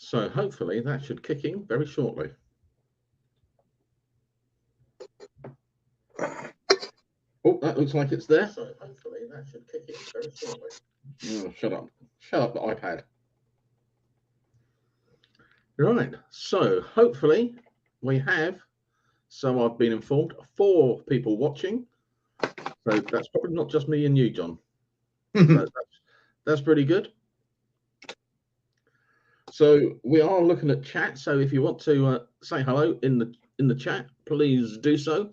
So hopefully that should kick in very shortly. Oh, that looks like it's there. So hopefully that should kick in very shortly. Oh, shut up. Shut up, the iPad. Right. So hopefully we have, so I've been informed, 4 people watching. So that's probably not just me and you, John. So that's pretty good. So we are looking at chat. So if you want to say hello in the chat, please do so.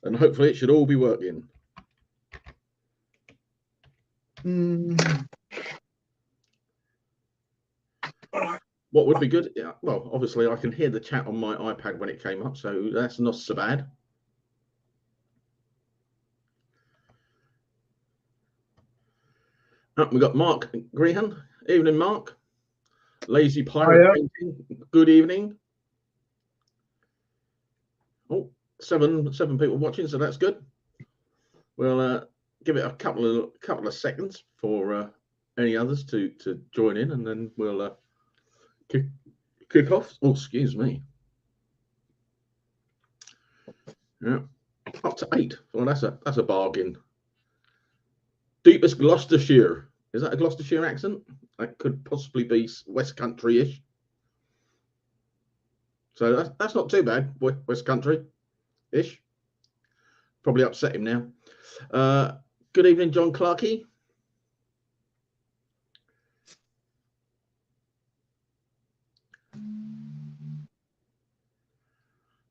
And hopefully it should all be working. What would be good? Yeah, well, obviously I can hear the chat on my iPad when it came up, so that's not so bad. We've got Mark Grehan. Evening, Mark. Lazy Pirate Painting. Good evening. Oh, seven people watching, so that's good. We'll give it a couple of seconds for any others to join in, and then we'll kick off. Oh, excuse me. Yeah, up to 8. Well, that's a bargain. Deepest Gloucestershire. Is that a Gloucestershire accent? That could possibly be West Country-ish. So that's not too bad. West Country-ish. Probably upset him now. Good evening, John Clarkey.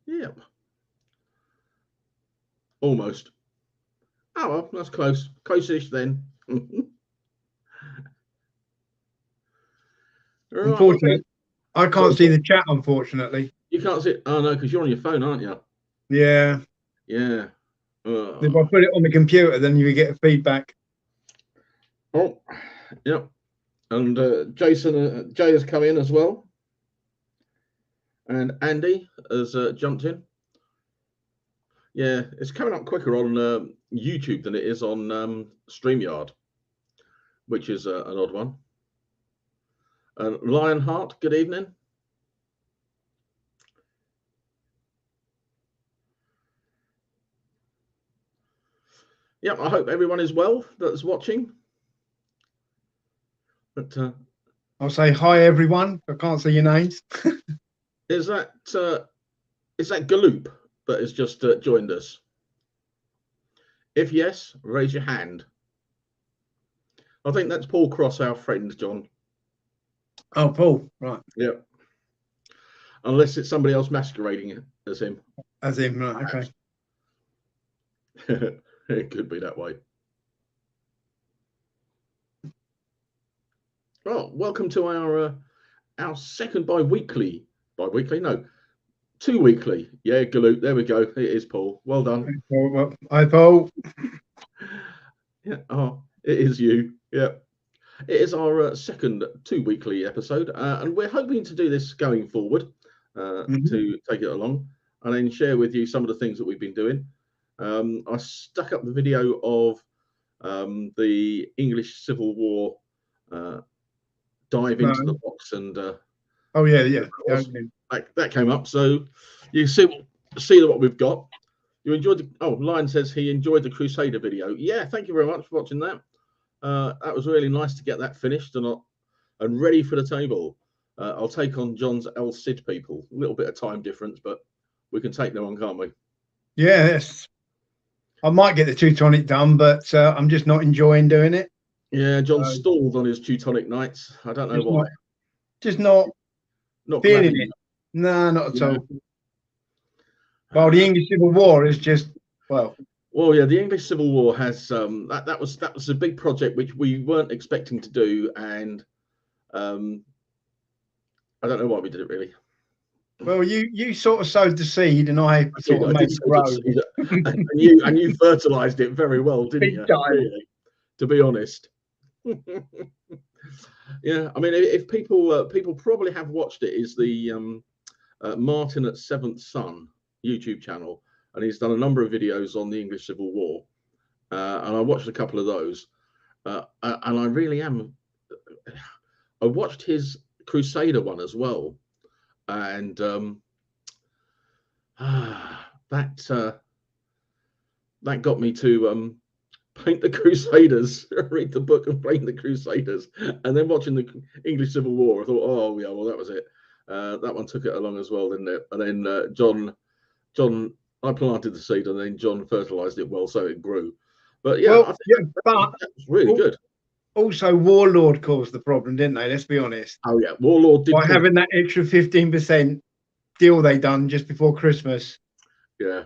Yep. Almost. Oh, well, that's close. Close-ish then. Unfortunately, okay. I can't see the chat, unfortunately. You can't see it? Oh, no, because you're on your phone, aren't you? Yeah. Yeah. If I put it on the computer, then you get a feedback. Oh, yep. And Jay has come in as well. And Andy has jumped in. Yeah, it's coming up quicker on YouTube than it is on StreamYard, which is an odd one. Lionheart, good evening. Yep, I hope everyone is well that's watching. But I'll say hi, everyone. I can't see your names. Is that Galoop that has just joined us? If yes, raise your hand. I think that's Paul Cross, our friend, John. Oh, Paul, right. Yep. Unless it's somebody else masquerading as him. As him, right, okay. It could be that way. Well, welcome to our second bi-weekly. No, 2-weekly. Yeah, Galoop. There we go. It is Paul. Well done. Hi, Paul. Yeah. Oh, it is you. Yeah. It is our second 2-weekly episode, and we're hoping to do this going forward to take it along and then share with you some of the things that we've been doing. I stuck up the video of the English Civil War dive into the box, and oh yeah, that came up. So you see what we've got. You enjoyed the Lion says he enjoyed the Crusader video. Yeah, thank you very much for watching that. That was really nice to get that finished and ready for the table. I'll take on John's El Cid people. A little bit of time difference, but we can take them on, can't we? Yes. I might get the Teutonic done, but I'm just not enjoying doing it. Yeah, John stalled on his Teutonic Knights. I don't know why. Just not feeling it. No, not at all. Well, the English Civil War is just Well, yeah, the English Civil War has that was a big project which we weren't expecting to do, and I don't know why we did it really. Well, you sort of sowed the seed, and I sort of made it grow. and you fertilized it very well, didn't you? Really, to be honest. Yeah, I mean, if people probably have watched it, is the Martin at Seventh Son YouTube channel, and he's done a number of videos on the English Civil War, and I watched a couple of those, and I really am. I watched his Crusader one as well, and that got me to paint the Crusaders, read the book and paint the Crusaders, and then watching the English Civil War. I thought, oh yeah, well that was it. That one took it along as well, didn't it? And then John, I planted the seed, and then John fertilized it well, so it grew. But yeah, well, I think that was really good. Also, Warlord caused the problem, didn't they? Let's be honest. Oh yeah, Warlord did. By having that extra 15% deal they done just before Christmas. Yeah.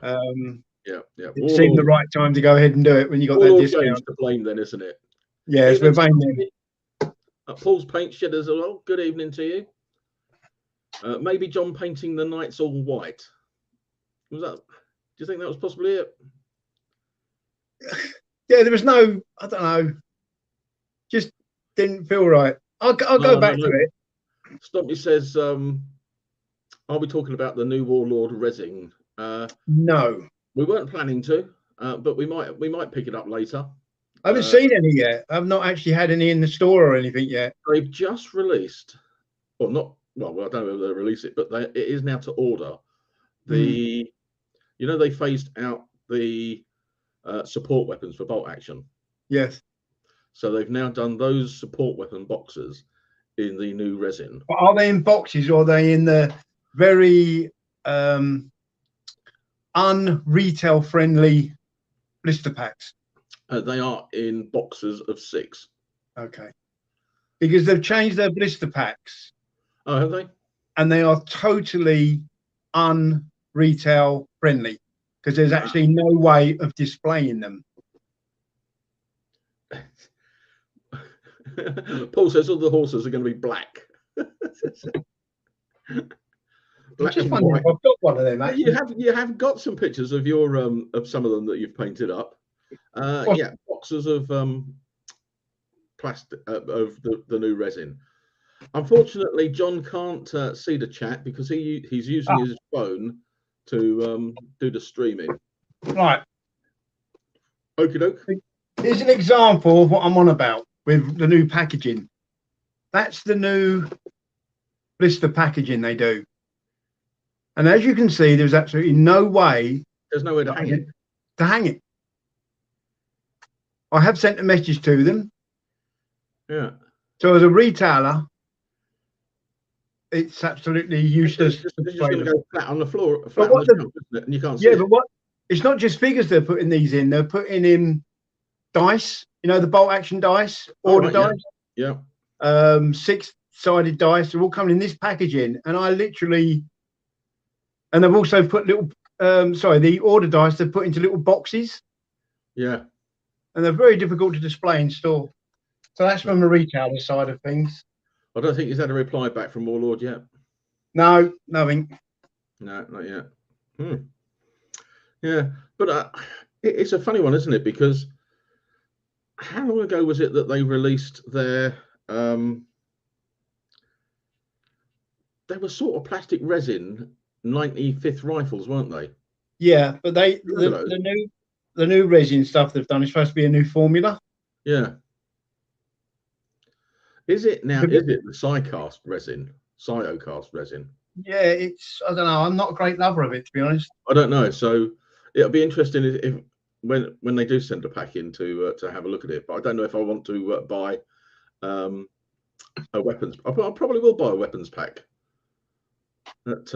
Yeah. It seemed the right time to go ahead and do it when you got that discount. To blame then, isn't it? Yes, we're blaming. Paul's Paint Shed as well. Good evening to you. Maybe John painting the knights all white. Was that? Do you think that was possibly it? Yeah, there was no. I don't know. Just didn't feel right. I'll go back to it. Stompy says, "Are we talking about the new Warlord resin?" No, we weren't planning to, but we might pick it up later. I haven't seen any yet. I've not actually had any in the store or anything yet. They've just released, or not. Well, I don't know whether they release it, but it is now to order. You know, they phased out the support weapons for bolt action. Yes. So they've now done those support weapon boxes in the new resin. But are they in boxes or are they in the very un-retail friendly blister packs? They are in boxes of 6. Okay. Because they've changed their blister packs. Oh, have they? And they are totally un-retail friendly because there's actually no way of displaying them. Paul says all the horses are going to be black. Black and white. I've got one of them. Actually. You have got some pictures of your of some of them that you've painted up. Yeah, boxes of plastic of the new resin. Unfortunately, John can't see the chat because he's using his phone to do the streaming. Right. Okie doke. Here's an example of what I'm on about with the new packaging. That's the new blister packaging they do. And as you can see, there's absolutely no way. There's nowhere to hang it. To hang it. I have sent a message to them. Yeah. So as a retailer, it's absolutely useless. It's just going to go flat on the floor, flat on the shelf, isn't it? And you can't see it. But what? It's not just figures they're putting these in. They're putting in dice. You know, the bolt action dice, order dice. Yeah. 6-sided dice. They're all coming in this packaging, and I literally. And they've also put little. The order dice they've put into little boxes. Yeah. And they're very difficult to display in store. So that's from the retailer side of things. I don't think he's had a reply back from Warlord yet. No, nothing. No, not yet. Yeah, but it's a funny one, isn't it? Because how long ago was it that they released their? They were sort of plastic resin 95th rifles, weren't they? Yeah, but the new resin stuff they've done is supposed to be a new formula. Yeah. Is it now? Is it the Cycast resin? Cyocast resin? Yeah, it's. I don't know. I'm not a great lover of it, to be honest. I don't know. So it'll be interesting if when they do send a pack in to have a look at it. But I don't know if I want to buy a weapons. I probably will buy a weapons pack. That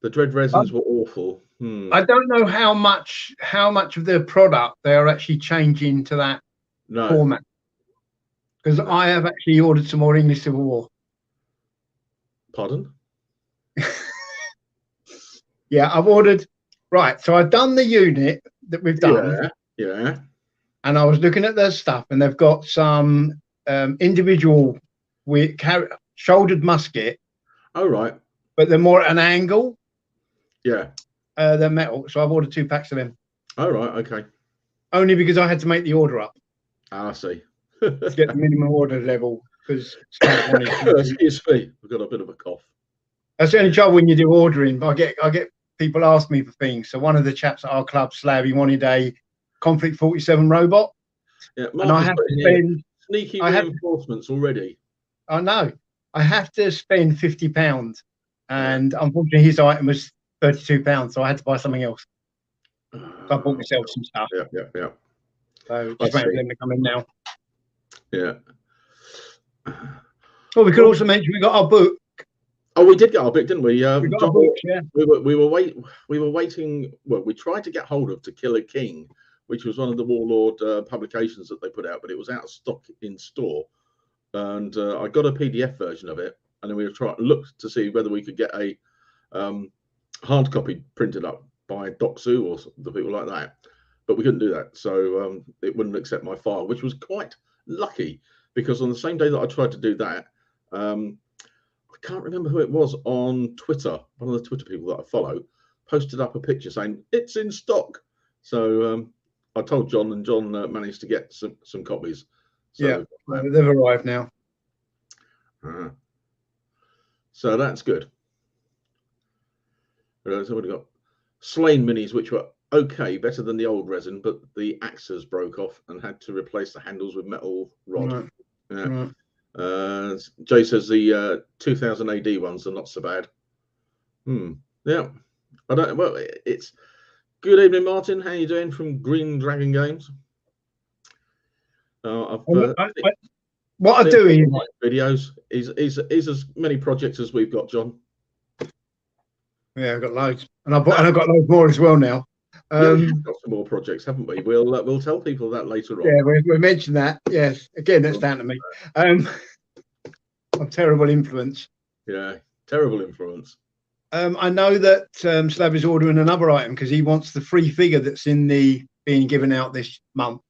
the Dread resins were awful. I don't know how much of their product they are actually changing to that format. Because I have actually ordered some more English Civil War. Pardon? Yeah, I've ordered. Right, so I've done the unit that we've done. Yeah. And I was looking at their stuff, and they've got some individual with shouldered musket. Oh, right. But they're more at an angle. Yeah. They're metal. So I've ordered 2 packs of them. Oh, right. Okay. Only because I had to make the order up. I see. To get the minimum order level. Because excuse me, I've got a bit of a cough. That's the only trouble when you do ordering. I get people ask me for things. So one of the chaps at our club, Slab, he wanted a Conflict 47 robot. Yeah, and I have to spend sneaky I have, reinforcements already. I know. I have to spend £50, and unfortunately, his item was £32, so I had to buy something else. So I bought myself some stuff. Yeah. So just waiting for them to come in now. Yeah. Well, we could also mention we got our book. Oh, we did get our book, didn't we? We got John, our book, yeah. We were waiting. Well, we tried to get hold of To Kill a King, which was one of the Warlord publications that they put out, but it was out of stock in store. And I got a PDF version of it, and then we looked to see whether we could get a hard copy printed up by Doxu or the people like that, but we couldn't do that, so it wouldn't accept my file, which was quite lucky, because on the same day that I tried to do that, I can't remember who it was on Twitter, one of the Twitter people that I follow posted up a picture saying it's in stock. So I told John, and John managed to get some copies. So, yeah, they've arrived now. So that's good. So what have we got? Slain minis, which were okay, better than the old resin, but the axes broke off and had to replace the handles with metal rod. Right. Jay says the 2000 AD ones are not so bad. Yeah, I don't. Well, it's good evening, Martin. How you doing from Green Dragon Games? What I do is videos is as many projects as we've got, John. Yeah, I've got loads, and I've got loads more as well now. Yeah, we've got some more projects, haven't we? We'll tell people that later on. Yeah, we mentioned that. Yes, again, that's down to me. I'm terrible influence. Yeah, terrible influence. I know that Slav is ordering another item because he wants the free figure that's being given out this month.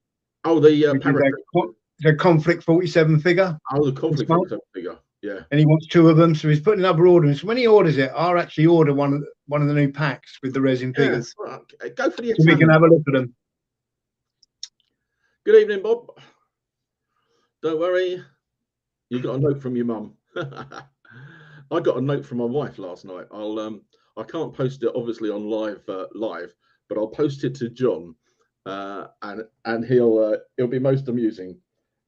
Oh, the Conflict 47 figure. Oh, the Conflict 47 figure. Yeah. And he wants 2 of them, so he's putting another order in. So when he orders it, I'll actually order one of the new packs with the resin figures. Well, go for the. So we can have a look at them. Good evening, Bob. Don't worry, you got a note from your mum. I got a note from my wife last night. I can't post it obviously on live, but I'll post it to John, and he'll be most amusing.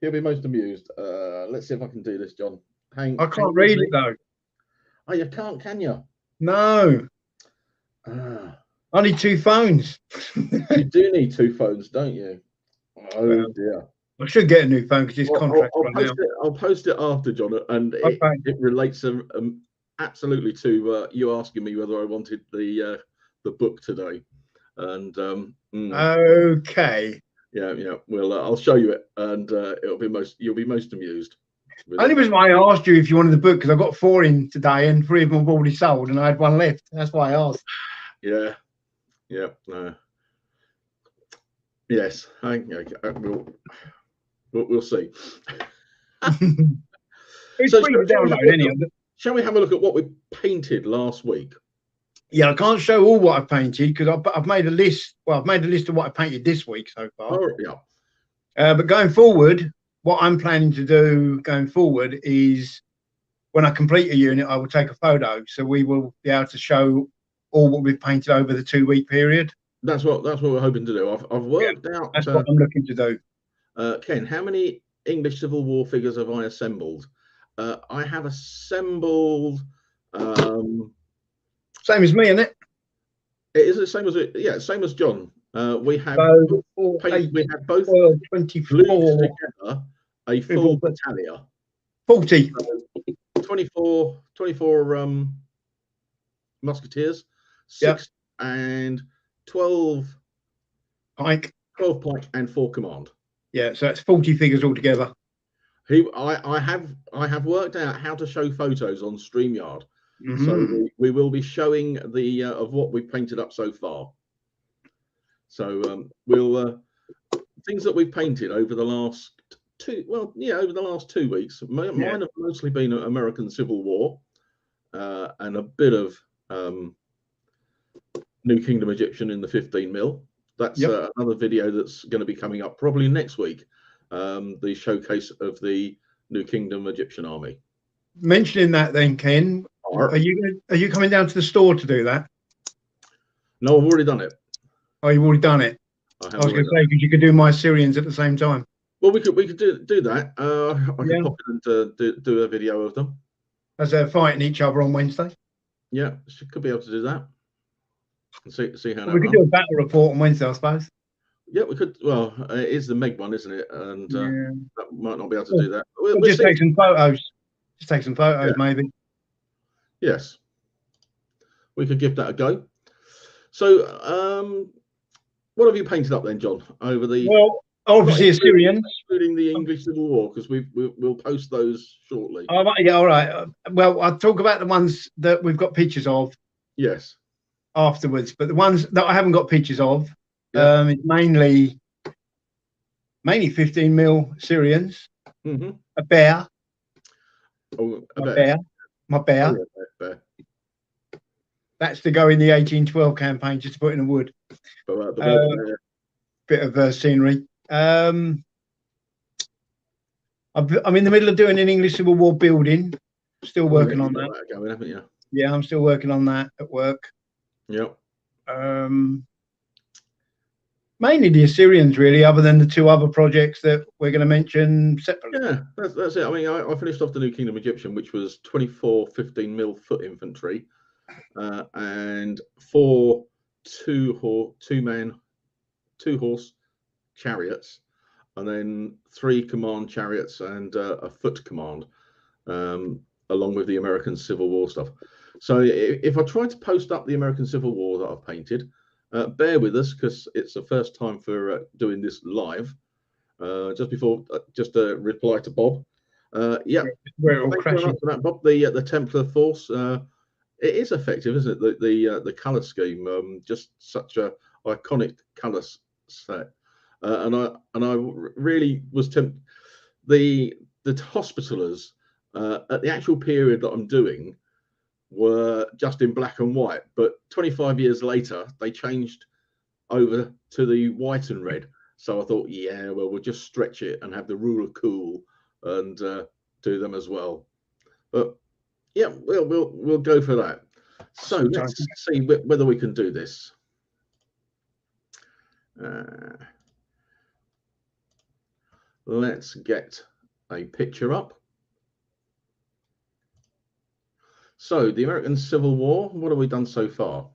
He'll be most amused. Let's see if I can do this, John. I can't read it though. Oh, you can't, can you? No. I need 2 phones. You do need 2 phones, don't you? Oh dear. I should get a new phone because his contract I'll post it after, John, and it relates absolutely to you asking me whether I wanted the book today. And okay. Yeah. Well, I'll show you it, and you'll be most amused. Only reason why I asked you if you wanted the book because I got 4 in today, and 3 of them have already sold, and I had 1 left. That's why I asked. Yeah. Yes. We'll see. Shall we have a look at what we painted last week? Yeah, I can't show all what I've painted because I've made a list. Well, I've made a list of what I painted this week so far. Oh, yeah. But going forward, what I'm planning to do going forward is when I complete a unit, I will take a photo. So we will be able to show all what we've painted over the 2-week period. That's what we're hoping to do. I've worked out. That's what I'm looking to do. Ken, how many English Civil War figures have I assembled? I have assembled. Same as me, isn't it? It is the same as same as John. We have both 24 together a full battalion. 40. 24 musketeers, 6 and 12 pike. 12 pike and 4 command. Yeah, so that's 40 figures altogether. I have worked out how to show photos on StreamYard. So we will be showing the of what we've painted up so far. So we'll things that we've painted over the last 2 weeks. Mine have mostly been American Civil War and a bit of New Kingdom Egyptian in the 15mm. That's another video that's going to be coming up probably next week. The showcase of the New Kingdom Egyptian army. Mentioning that then, Ken, are you coming down to the store to do that? No, I've already done it. Oh, you've already done it? I was going to say, because you could do my Syrians at the same time. Well, we could do that. I could Yeah. pop in and do a video of them. As they're fighting each other on Wednesday. Yeah, she could be able to do that. And see how Well, that we could do runs. a battle report on Wednesday, I suppose. Yeah, we could. Well, it is the Meg one, isn't it? And Yeah. that might not be able to do that. We'll We'll just see. take some photos. Just take some photos, Yeah. maybe. Yes, we could give that a go. So, what have you painted up then, John? Over the Well, obviously Assyrians. including the English Civil War, because we'll post those shortly. Oh, yeah, all right. Well, I'll talk about the ones that we've got pictures of Yes. afterwards, but the ones that I haven't got pictures of, Yeah. it's mainly 15 mil Syrians. Mm-hmm. A bear. Oh, a My bear. bear. My bear. Oh, yeah, bear. That's to go in the 1812 campaign, just to put in the wood. But the Bit of scenery. I'm in the middle of doing an English Civil War building. Still working on that. Going, haven't you? Yeah, I'm still working on that at work. Yep. Mainly the Assyrians, really, other than the two other projects that we're going to mention separately. Yeah, that's it. I mean, I finished off the New Kingdom Egyptian, which was 24 15 mil foot infantry, and 4 two-horse chariots, and then 3 command chariots and a foot command, along with the American Civil War stuff. So if I try to post up the American Civil War that I've painted, bear with us because it's the first time for doing this live. Just before, just a reply to Bob. Yeah, we're all thanks crashing. very much for that, Bob. The Templar Force, it is effective, isn't it? The color scheme, just such a iconic color set, and I really was tempted. The Hospitallers at the actual period that I'm doing were just in black and white, but 25 years later they changed over to the white and red. So I thought, yeah, well, we'll just stretch it and have the ruler cool and do them as well. But yeah, we'll go for that. So let's see whether we can do this. Let's get a picture up. So the American Civil War, what have we done so far?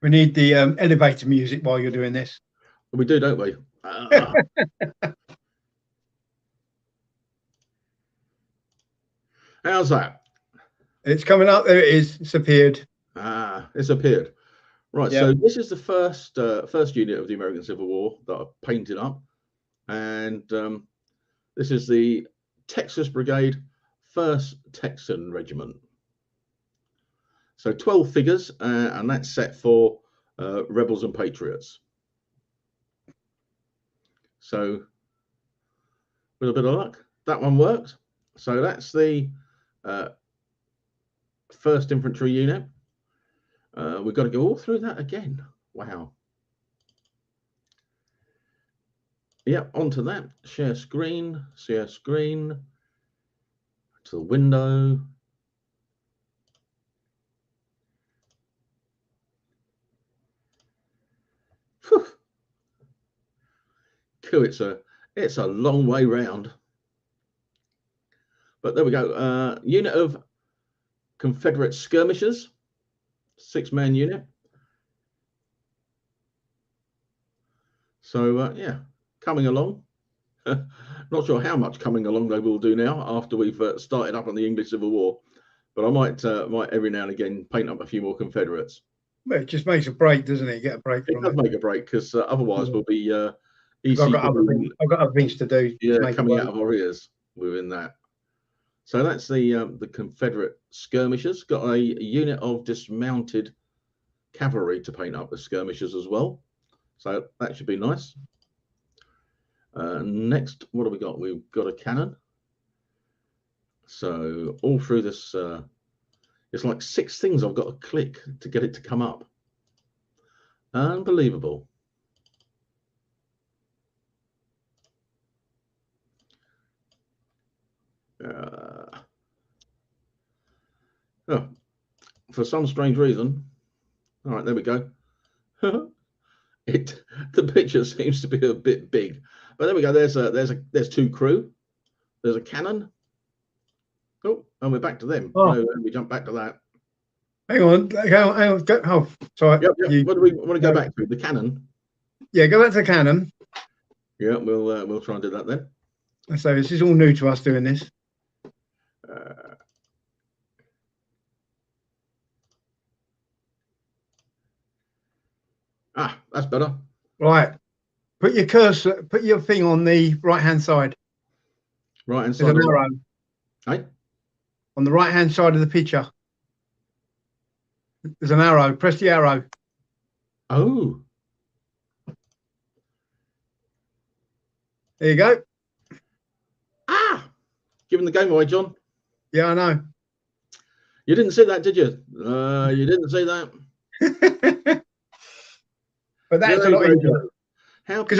We need the elevator music while you're doing this. We do, don't we? How's that? It's coming up. There it is. It's appeared. It's appeared. Right. Yep. So this is the first unit of the American Civil War that I've painted up, and this is the Texas Brigade, 1st Texan Regiment. So 12 figures, and that's set for rebels and patriots. So with a bit of luck, that one works. So that's the 1st Infantry Unit. We've got to go all through that again. Wow. Yep, onto that. Share screen, to the window. Whew. Cool, it's a long way round. But there we go. Unit of Confederate skirmishers, 6-man unit. So yeah, coming along. Not sure how much coming along they will do now after we've started up on the English Civil War, but I might every now and again paint up a few more Confederates. Well, it just makes a break, doesn't it? Get a break. It does make a break because otherwise we'll be I've got other things to do. Yeah, coming out of our ears within that. So that's the Confederate skirmishers. Got a unit of dismounted cavalry to paint up as skirmishers as well. So that should be nice. Next, what have we got? We've got a cannon. So all through this, it's like 6 things I've got to click to get it to come up. Unbelievable. For some strange reason. All right, there we go. The picture seems to be a bit big, but there we go. There's two crew. There's a cannon. Oh, and we're back to them. Oh. No, we jump back to that. Hang on. Oh, sorry. Yep. What do we want to go back to? The cannon. Yeah, go back to the cannon. Yeah, we'll try and do that then. So this is all new to us doing this. That's better. Right. Put your cursor, put your thing on the right-hand side. Right-hand side. There's an arrow. Hey? On the right-hand side of the picture. There's an arrow. Press the arrow. Oh. There you go. Giving the game away, John. Yeah, I know. You didn't see that, did you? You didn't see that. But that's a lot easier. How? Because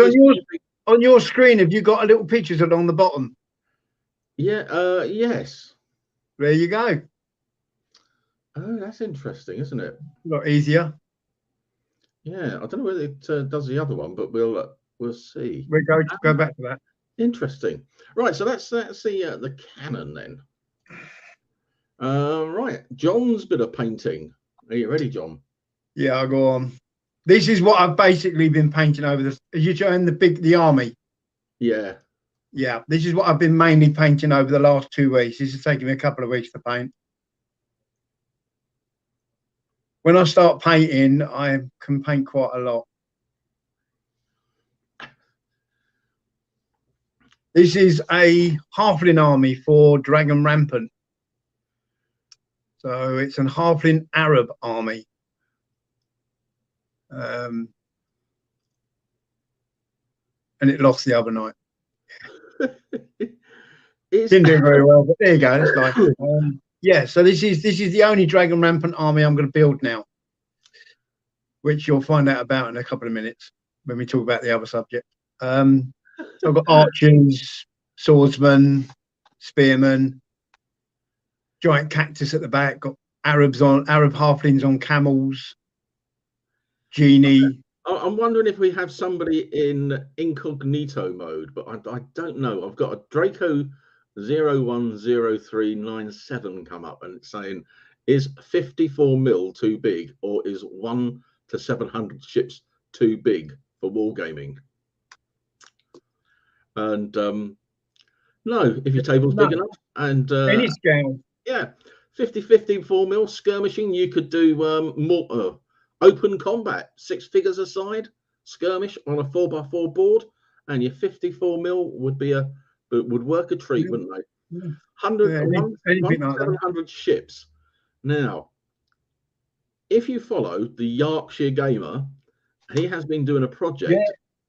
on your screen, have you got a little pictures along the bottom? Yeah. Yes. There you go. Oh, that's interesting, isn't it? A lot easier. Yeah, I don't know whether it does the other one, but we'll see. We'll go back to that. Interesting. Right, so that's the cannon then. Right, John's bit of painting. Are you ready, John? Yeah, I'll go on. This is what I've basically been painting over this. Are you showing the army? Yeah. Yeah, this is what I've been mainly painting over the last 2 weeks. This is taking me a couple of weeks to paint. When I start painting, I can paint quite a lot. This is a halfling army for Dragon Rampant. So it's an halfling Arab army. And it lost the other night. Didn't do very well, but there you go. That's nice. Yeah, so this is the only Dragon Rampant army I'm going to build now, which you'll find out about in a couple of minutes when we talk about the other subject. So I've got archers, swordsmen, spearmen, giant cactus at the back. Got Arab halflings on camels, genie. I'm wondering if we have somebody in incognito mode, but I don't know. I've got a Draco 010397 come up and it's saying, is 54 mil too big, or is 1 to 700 ships too big for wargaming? And no, if your table's big enough, and any scale. Yeah, 54 mil skirmishing, you could do more open combat, 6 figures aside, skirmish on a 4x4 board, and your 54 mil would work a treat, wouldn't they? 700 ships. Now, if you follow the Yorkshire Gamer, he has been doing a project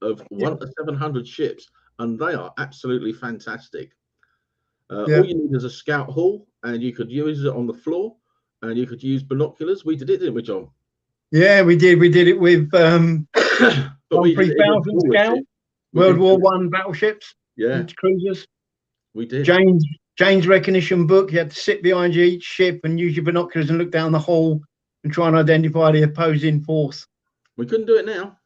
of 1 to 700 ships, and they are absolutely fantastic. All you need is a scout hall, and you could use it on the floor, and you could use binoculars. We did it, didn't we, John? Yeah, we did. We did it with 3000 scale, World War I battleships, cruisers. We did. Jane's recognition book. You had to sit behind you each ship and use your binoculars and look down the hall and try and identify the opposing force. We couldn't do it now.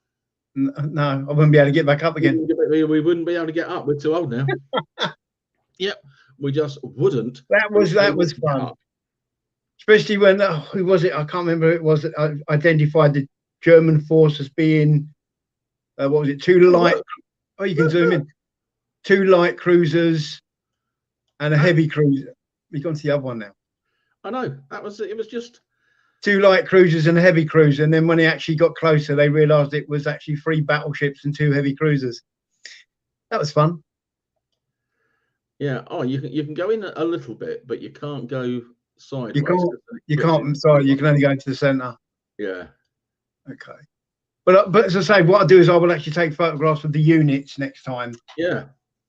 No, I wouldn't be able to get back up again. We wouldn't be able to get up. We're too old now. Yep, we just wouldn't. That was fun. Especially when who was it? I can't remember who it was that identified the German force as being what was it? 2 light. Oh, you can zoom in. 2 light cruisers and a heavy cruiser. We've gone to the other one now. I know that was it. It was just 2 light cruisers and a heavy cruiser, and then when they actually got closer, they realised it was actually 3 battleships and 2 heavy cruisers. That was fun. Yeah. Oh, you can go in a little bit, but you can't go sideways. You can't. I'm sorry. You can only go to the centre. Yeah. Okay. But as I say, what I'll do is I will actually take photographs of the units next time. Yeah.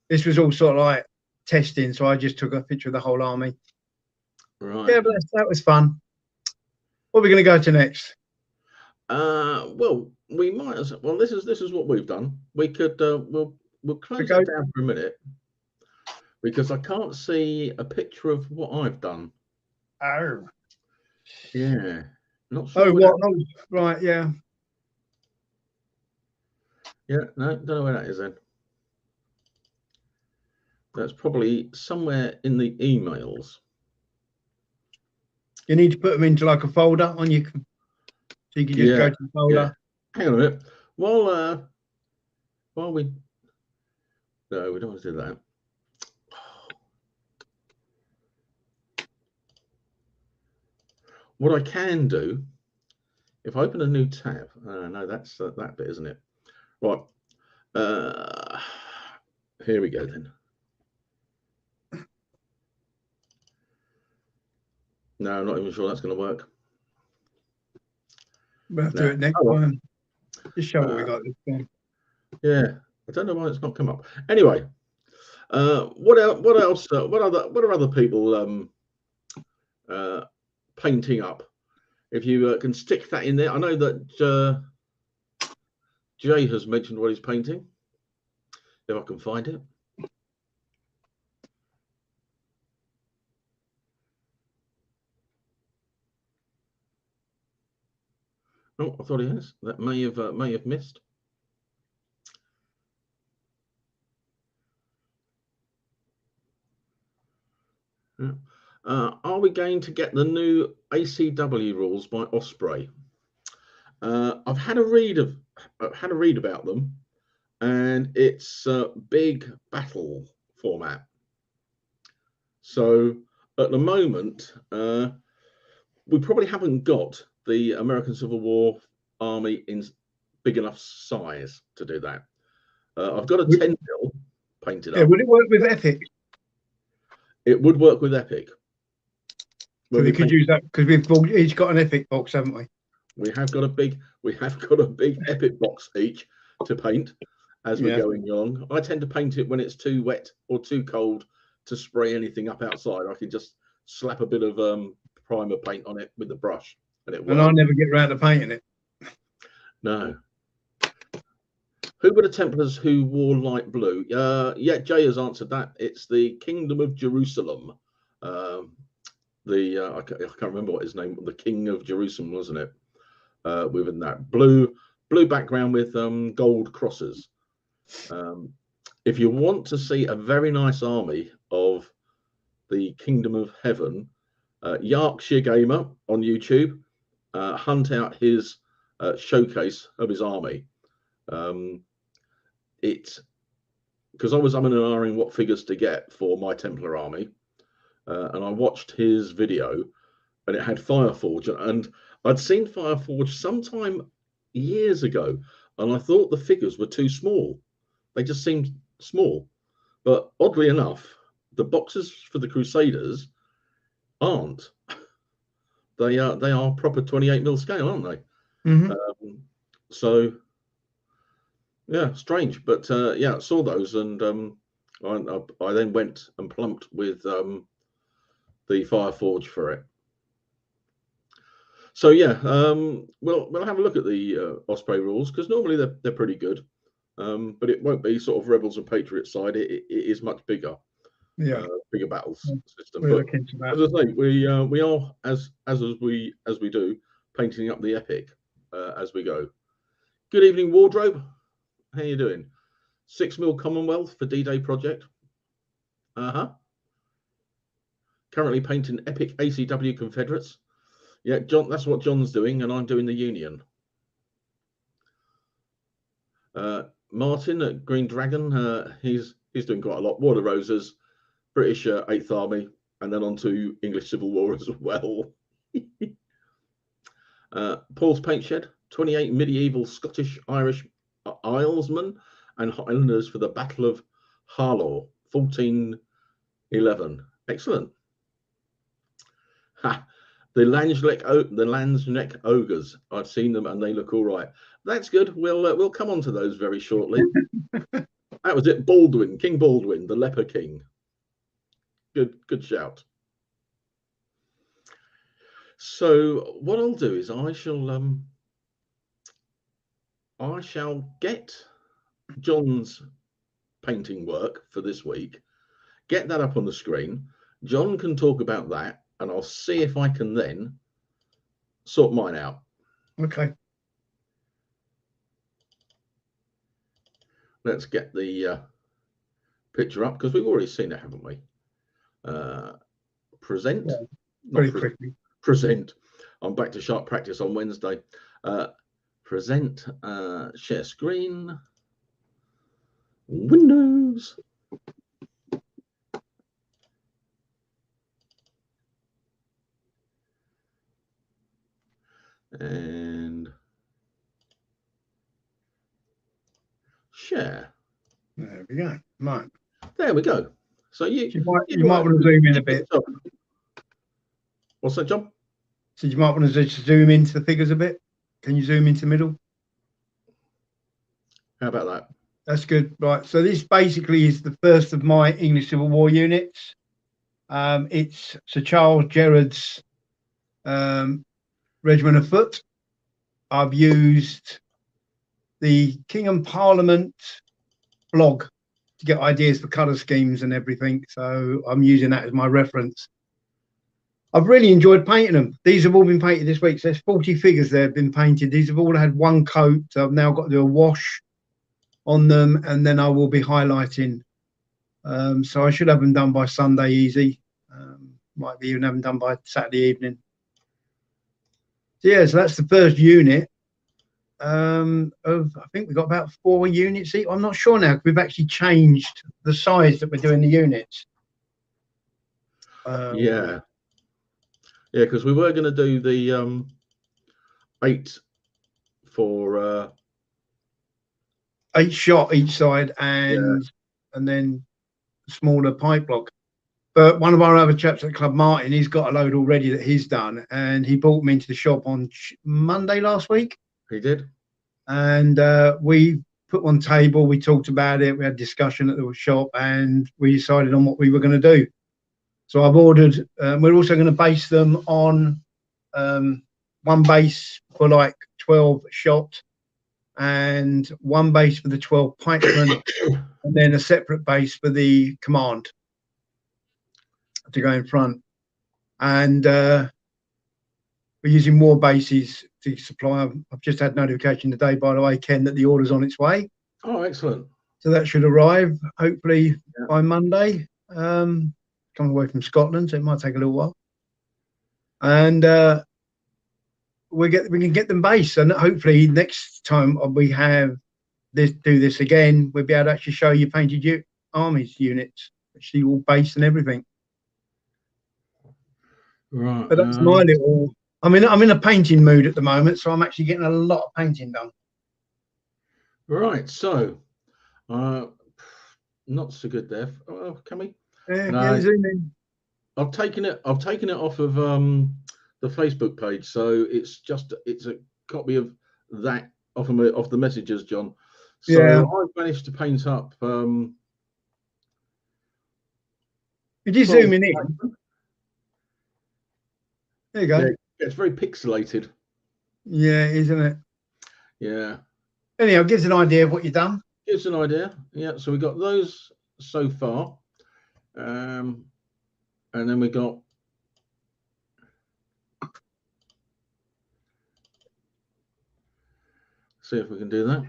This was all sort of like testing, so I just took a picture of the whole army. Right. Yeah, but that was fun. What are we going to go to next? Well, we might as well. This is what we've done. We could we'll close it down for a minute because I can't see a picture of what I've done. Oh. Yeah. Not sure. Oh, what? Oh, right. Yeah. Yeah, no, don't know where that is then. That's probably somewhere in the emails. You need to put them into like a folder on your, so you can just go to the folder. Yeah. Hang on a minute. While we no, we don't want to do that. What I can do, if I open a new tab, no, that's that bit, isn't it? Right. Here we go then. No, I'm not even sure that's going to work. We'll have to do it next time. Just show what we got this time. Yeah, I don't know why it's not come up. Anyway, what else? What are other people painting up? If you can stick that in there, I know that Jay has mentioned what he's painting. If I can find it. Oh, I thought he has. That may have missed. Yeah. Are we going to get the new ACW rules by Osprey? I've had a read about them, and it's a big battle format. So at the moment, we probably haven't got the American Civil War army in big enough size to do that. I've got a 10 mil painted up. Would it work with Epic? It would work with Epic. So we could use that because we've each got an Epic box, haven't we? We have got a big Epic box each to paint as we're going along. I tend to paint it when it's too wet or too cold to spray anything up outside. I can just slap a bit of primer paint on it with the brush, and it works. And I never get around to painting it. No. Who were the Templars who wore light blue? Yeah, Jay has answered that. It's the Kingdom of Jerusalem. I can't remember what his name was. The King of Jerusalem, wasn't it? Within that blue background with gold crosses. If you want to see a very nice army of the Kingdom of Heaven, Yorkshire Gamer on YouTube, hunt out his showcase of his army. It's because I was umming and ahhing what figures to get for my Templar army, and I watched his video, and it had Fireforge, and I'd seen Fireforge sometime years ago, and I thought the figures were too small. They just seemed small. But oddly enough, the boxes for the Crusaders aren't. They are proper 28mm scale, aren't they? Mm-hmm. So yeah, strange. But yeah, I saw those, and I then went and plumped with the Fireforge for it. So yeah, we'll have a look at the Osprey rules, because normally they're pretty good, but it won't be sort of Rebels and Patriots side. It is much bigger, bigger battles system. But as I say, we are as we do painting up the Epic as we go. Good evening, Wardrobe. How you doing? 6mm Commonwealth for D-Day project. Currently painting Epic ACW Confederates. Yeah, John, that's what John's doing, and I'm doing the Union. Martin at Green Dragon, he's doing quite a lot. War of the Roses, British 8th Army, and then on to English Civil War as well. Paul's Paint Shed, 28 medieval Scottish Irish Islesmen and Highlanders for the Battle of Harlaw, 1411. Excellent. Ha. The Landsneck Ogres. I've seen them and they look all right. That's good. We'll come on to those very shortly. That was it. Baldwin, King Baldwin, the Leper King. Good shout. So what I'll do is I shall get John's painting work for this week, get that up on the screen. John can talk about that, and I'll see if I can then sort mine out. Okay. let's get the picture up, because we've already seen it, haven't we? Present. Yeah, very quickly. Present. I'm back to sharp practice on Wednesday. Present. Share screen. Windows. And share. There we go. Right. There we go. So you might want to zoom in a bit. What's that, John? So you might want to just zoom into the figures a bit. Can you zoom into the middle? How about that? That's good. Right. So this basically is the first of my English Civil War units. It's Sir Charles Gerard's Regiment of Foot. I've used the King and Parliament blog to get ideas for colour schemes and everything. So I'm using that as my reference. I've really enjoyed painting them. These have all been painted this week. So there's 40 figures that have been painted. These have all had one coat. So I've now got to do a wash on them, and then I will be highlighting. So I should have them done by Sunday easy. Might be even have them done by Saturday evening. So yeah, so that's the first unit of, I think we've got about 4 units each. I'm not sure now, because we've actually changed the size that we're doing the units. Yeah, because we were going to do the 8 for 8 shot each side, and then smaller pipe block. But one of our other chaps at Club Martin, he's got a load already that he's done, and he brought me into the shop on Monday last week. He did. And we put one table, we talked about it, we had discussion at the shop, and we decided on what we were going to do. So I've ordered, we're also going to base them on one base for like 12 shot, and one base for the 12 pikemen, and then a separate base for the command to go in front. And we're using more bases to supply. I've just had notification today, by the way, Ken, that the order's on its way. Oh, excellent. So that should arrive hopefully by Monday. Coming away from Scotland, so it might take a little while. And we can get them based, and hopefully next time we have do this again, we'll be able to actually show you painted armies units, actually all based and everything. Right. But that's my little. I'm in a painting mood at the moment, so I'm actually getting a lot of painting done. Right. So, not so good there. Oh, can we? Yeah, zoom in. I've taken it off of the Facebook page, so it's a copy of that off the messages, John. So yeah. I've managed to paint up. If you zooming in, there you go. Yeah, it's very pixelated. Yeah, isn't it? Yeah. Anyhow, gives an idea of what you've done. Gives an idea. Yeah. So we got those so far, and then we got. See if we can do that.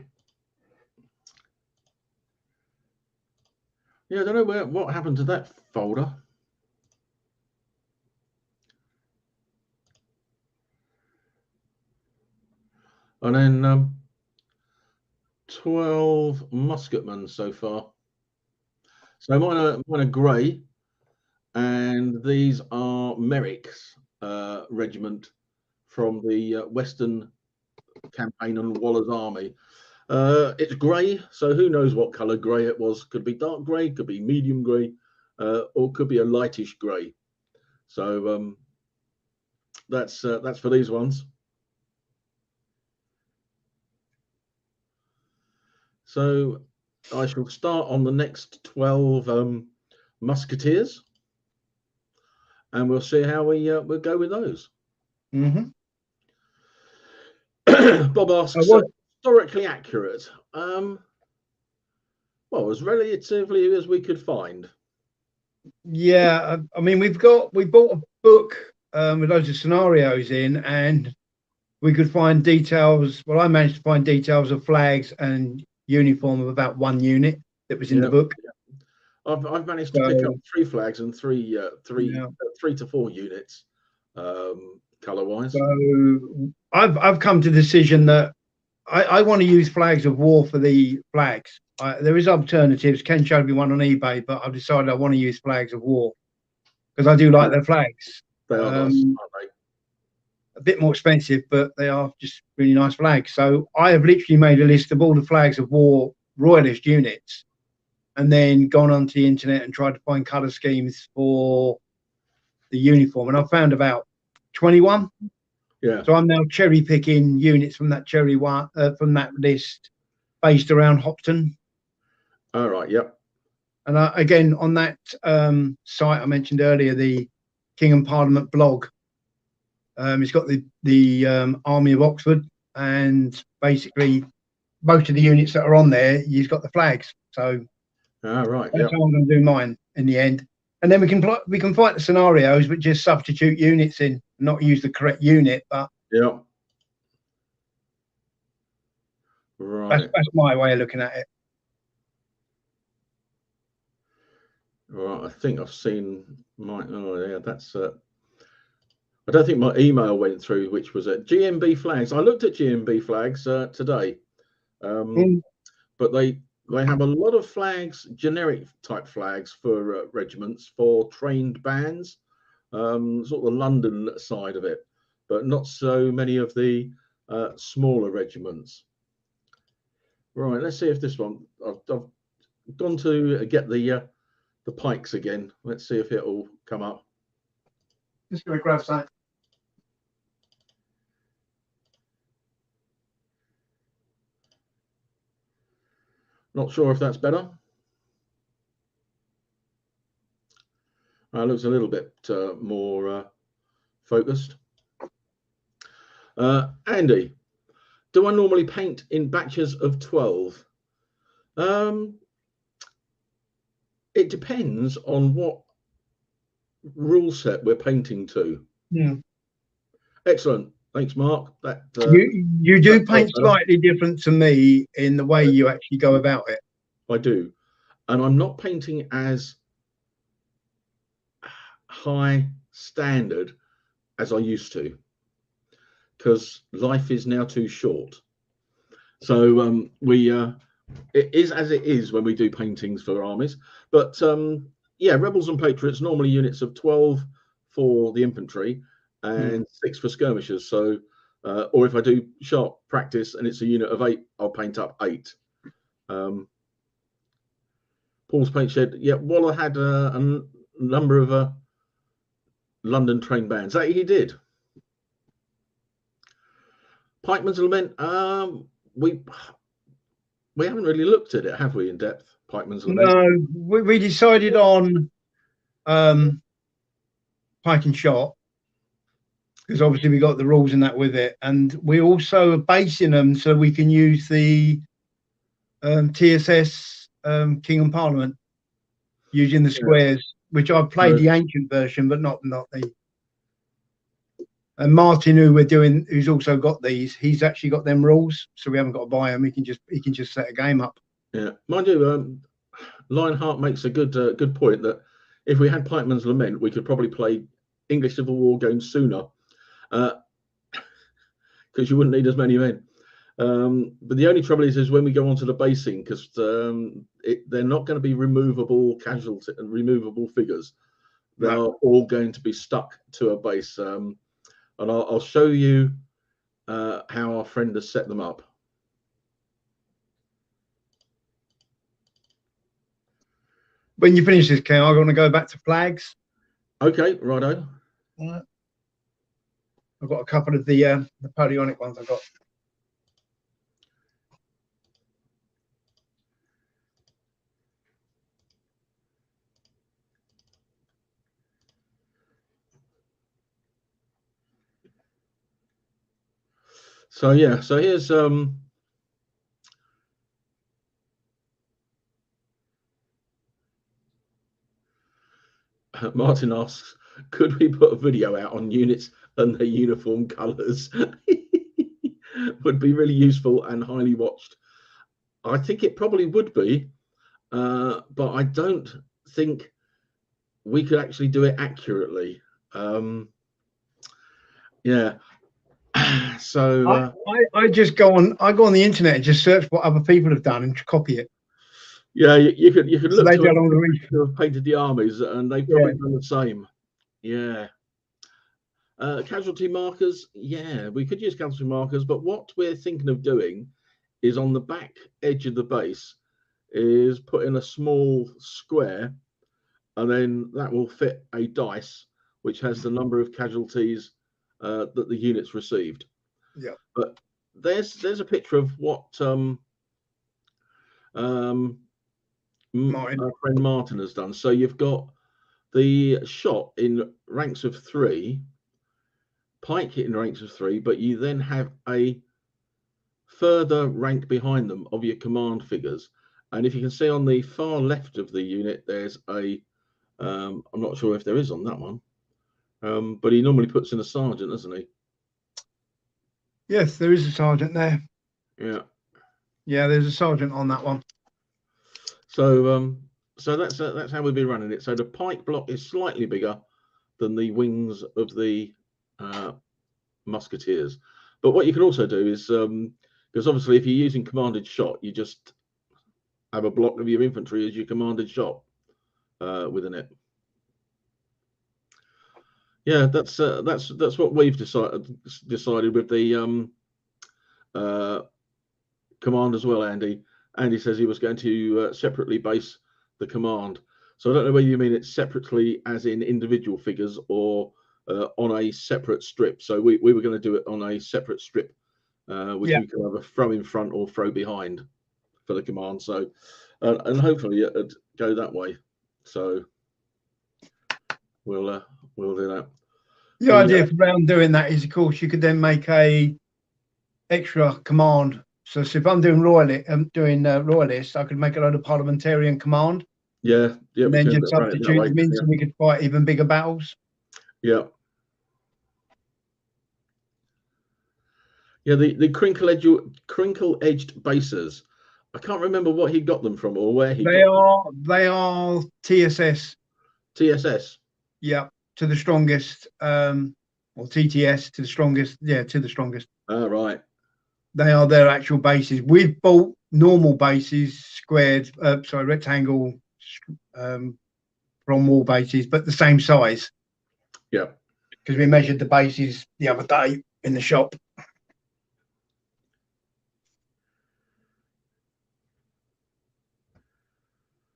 Yeah, I don't know what happened to that folder. And then 12 musketmen so far. So mine are grey, and these are Merrick's regiment from the Western campaign on Waller's army. It's grey, so who knows what colour grey it was. Could be dark grey, could be medium grey, or could be a lightish grey. So that's for these ones. So I shall start on the next 12 musketeers, and we'll see how we'll go with those. Mm-hmm. Bob asks, historically accurate. Well, as relatively as we could find. Yeah, I mean, we bought a book with loads of scenarios in, and we could find details. Well, I managed to find details of flags and uniform of about 1 unit that was in the book. I've managed to pick up 3 flags and 3 to 4 units, color wise. So I've come to the decision that I want to use flags of war for the flags. There is alternatives. Ken showed me one on eBay, but I've decided I want to use flags of war because I do like their flags. They are nice, aren't they? A bit more expensive, but they are just really nice flags. So I have literally made a list of all the flags of war royalist units, and then gone onto the internet and tried to find color schemes for the uniform, and I found about 21. Yeah. So I'm now cherry picking units from that from that list, based around Hopton. All right. Yep. And again, on that site I mentioned earlier, the King and Parliament blog, it's got the Army of Oxford, and basically most of the units that are on there, you've got the flags. So right. That's how I'm going to do mine in the end. And then we can fight the scenarios, but just substitute units in, not use the correct unit. But right, that's my way of looking at it. Right, I think I've seen my. Oh yeah, that's. I don't think my email went through, which was at GMB flags. I looked at GMB flags today, but they have a lot of flags, generic type flags for regiments for trained bands, sort of the London side of it, but not so many of the smaller regiments. Right, let's see if this one. I've gone to get the pikes again. Let's see if it'll come up. Just going to grab that. Not sure if that's better. Looks a little bit more focused. Andy, do I normally paint in batches of 12? It depends on what rule set we're painting to. Yeah. Excellent. Thanks, Mark. That you do paint slightly different to me in the way you actually go about it. I do, and I'm not painting as high standard as I used to, because life is now too short. So it is as it is when we do paintings for armies. But yeah, rebels and patriots normally units of 12 for the infantry and 6 for skirmishers. So or if I do sharp practice and it's a unit of 8, I'll paint up 8. Paul's Paint Shed. Yeah, Waller had a number of London trained bands. That he did. Pikeman's Lament. We haven't really looked at it, have we, in depth? Pikeman's Lament. No, we decided on pike and shot, because obviously we got the rules and that with it, and we also are basing them so we can use the TSS King and Parliament using the squares, which I've played the ancient version, but not the. And Martin, who's also got these, he's actually got them rules, so we haven't got to buy them. He can just set a game up. Yeah, mind you, Lionheart makes a good point that if we had Pikeman's Lament, we could probably play English Civil War games sooner, because you wouldn't need as many men. But the only trouble is when we go onto the basing, because they're not going to be removable casualty and removable figures. They're all going to be stuck to a base. And I'll show you how our friend has set them up. When you finish this, Ken, I'm going to go back to flags. Okay, righto. I've got a couple of the Napoleonic ones I've got. So yeah, so here's Martin asks, could we put a video out on units and their uniform colours? Would be really useful and highly watched. I think it probably would be, but I don't think we could actually do it accurately. Yeah. So I just go on. I go on the internet and just search what other people have done and copy it. yeah, you could So look they to did all the research. have painted the armies, and they've probably done the same. Yeah. Casualty markers, yeah, we could use casualty markers, but what we're thinking of doing is on the back edge of the base is put in a small square, and then that will fit a dice which has the number of casualties that the units received. Yeah. But there's a picture of what Martin. our friend Martin has done. So you've got the shot in ranks of 3, pike in ranks of 3, but you then have a further rank behind them of your command figures. And if you can see on the far left of the unit, there's a I'm not sure if there is on that one, but he normally puts in a sergeant, doesn't he? Yes, there is a sergeant there. Yeah. Yeah, there's a sergeant on that one. So so that's how we've been running it. So the pike block is slightly bigger than the wings of the musketeers. But what you can also do is because obviously if you're using commanded shot, you just have a block of your infantry as your commanded shot within it. Yeah, that's what we've decided with the command as well, Andy. Andy says he was going to separately base the command. So I don't know whether you mean it separately as in individual figures or on a separate strip. So we were going to do it on a separate strip, which we can either throw in front or throw behind for the command. So and hopefully it'd go that way. So we'll do that. The idea for around doing that is, of course, you could then make a extra command. So if I'm doing royalist, I could make a load of parliamentarian command. Yeah, yeah. And then just substitute them in so we could fight even bigger battles. Yeah. Yeah, the crinkle-edged bases. I can't remember what he got them from or where he got them. They are TSS. TSS. Yeah, to the strongest. Or TTS to the strongest. Yeah, to the strongest. Right. They are their actual bases. We've bought normal bases, squared, rectangle, from wall bases, but the same size. Yeah. Because we measured the bases the other day in the shop.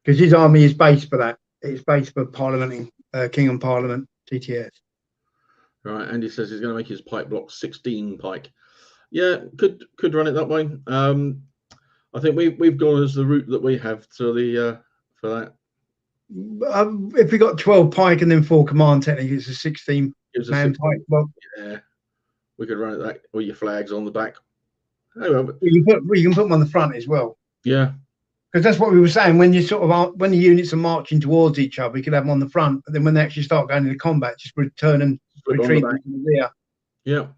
Because his army is based for that. It's based for Parliament, King and Parliament, TTS. Right. Andy says he's going to make his pike block 16 pike. Yeah, could run it that way. I think we've gone as the route that we have to the for that. If we got 12 pike and then 4 command, technically it's a 16 man pike block. Yeah, we could run it that with your flags on the back. Anyway, but you can put them on the front as well. Yeah, because that's what we were saying. When you when the units are marching towards each other, you could have them on the front, but then when they actually start going into combat, just return and retreat them to the rear. Yeah.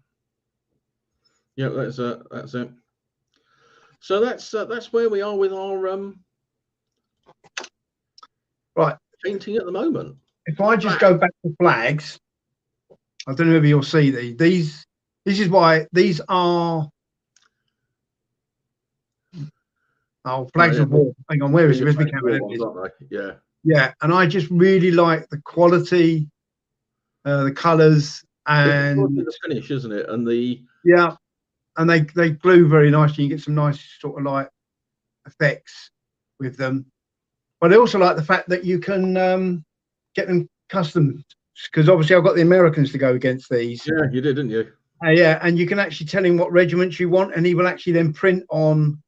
Yeah, that's it. So that's where we are with our right painting at the moment. If I just go back to flags, I don't know if you'll see these. This is why these are flags of war. Hang on, where is it? Yeah. Yeah, and I just really like the quality, the colours, and the finish, isn't it? And the and they glue very nicely. You get some nice sort of like effects with them. But I also like the fact that you can get them custom, because obviously I've got the Americans to go against these. Yeah, you did, didn't you? Yeah, and you can actually tell him what regiments you want, and he will actually then print on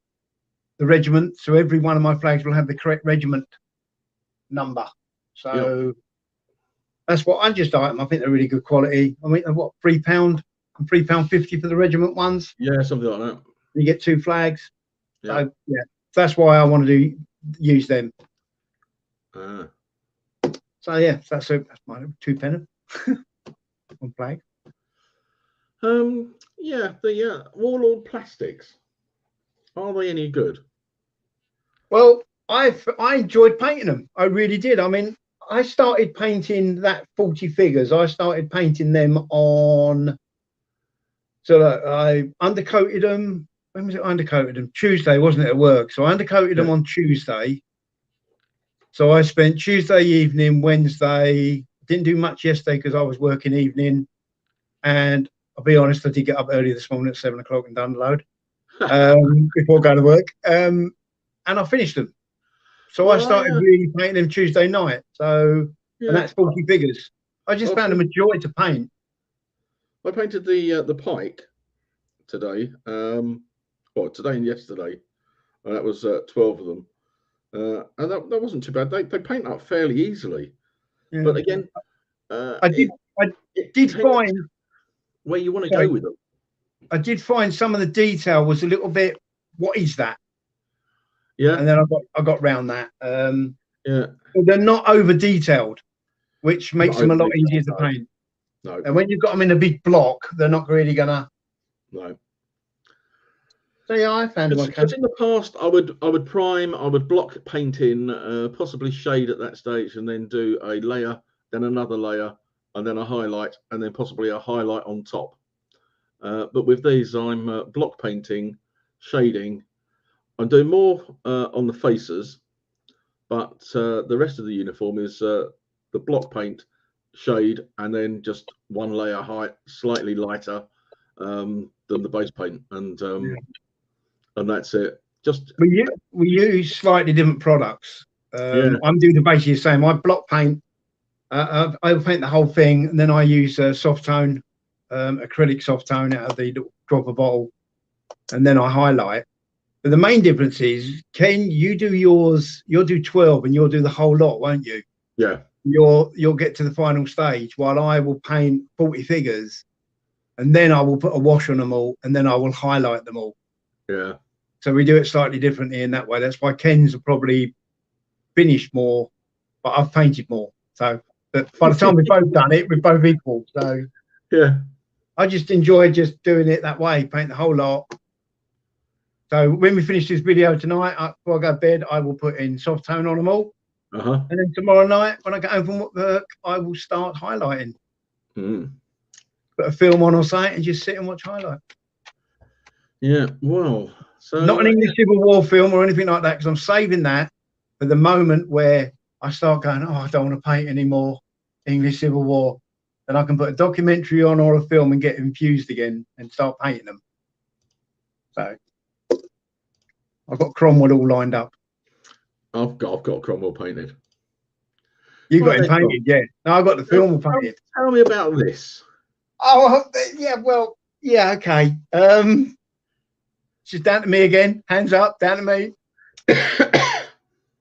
the regiment. So every one of my flags will have the correct regiment number. So that's what I just like them. I think they're really good quality. I mean, what, £3 and £3.50 for the regiment ones? Yeah, something like that. You get 2 flags. Yeah. So yeah, that's why I want to use them. So yeah, that's my 2 penny on flag. Yeah, the Warlord plastics, are they any good? Well, I enjoyed painting them. I really did. I mean, I started painting that 40 figures. I started painting them on. So I undercoated them. When was it? I undercoated them Tuesday, wasn't it, at work? So I undercoated them on Tuesday. So I spent Tuesday evening, Wednesday. Didn't do much yesterday because I was working evening. And I'll be honest, I did get up early this morning at 7 o'clock and done the load before going to work. And I finished them. So I started really painting them Tuesday night. So, and that's 40 figures. I just found them a joy to paint. I painted the pike today. Well, today and yesterday. And that was 12 of them. And that wasn't too bad. They paint up fairly easily. Yeah. But again, I did find where you want to go with them. I did find some of the detail was a little bit, what is that? Yeah. And then I got round that. Yeah. They're not over detailed, which makes them a lot easier to paint. No. And when you've got them in a big block, they're not really gonna. No. So yeah, I found them okay. Because in the past, I would prime, I would block paint in, possibly shade at that stage, and then do a layer, then another layer, and then a highlight, and then possibly a highlight on top. But with these, I'm block painting, shading. I'm doing more on the faces, but the rest of the uniform is the block paint, shade, and then just one layer height, slightly lighter than the base paint, and that's it. Just we use slightly different products. I'm doing basically the same. I block paint. I paint the whole thing, and then I use soft tone, acrylic soft tone out of the dropper bottle, and then I highlight. But the main difference is, Ken, you do yours. You'll do 12, and you'll do the whole lot, won't you? Yeah. You'll get to the final stage, while I will paint 40 figures, and then I will put a wash on them all, and then I will highlight them all. Yeah. So we do it slightly differently in that way. That's why Ken's have probably finished more, but I've painted more. So but by the time we've both done it, we're both equal. So yeah, I just enjoy just doing it that way, paint the whole lot. So when we finish this video tonight, before I go to bed, I will put in soft tone on them all. And then tomorrow night, when I get home from work, I will start highlighting. Put a film on or something and just sit and watch highlight. Yeah, well, so not an English Civil War film or anything like that, because I'm saving that for the moment where I start going, oh, I don't want to paint anymore English Civil War. Then I can put a documentary on or a film and get infused again and start painting them. So I've got Cromwell all lined up. I've got Cromwell painted. You got him painted, yeah. No, I've got the film painted. Tell me about this. Oh, yeah, well, yeah, okay. It's just down to me again. Hands up, down to me.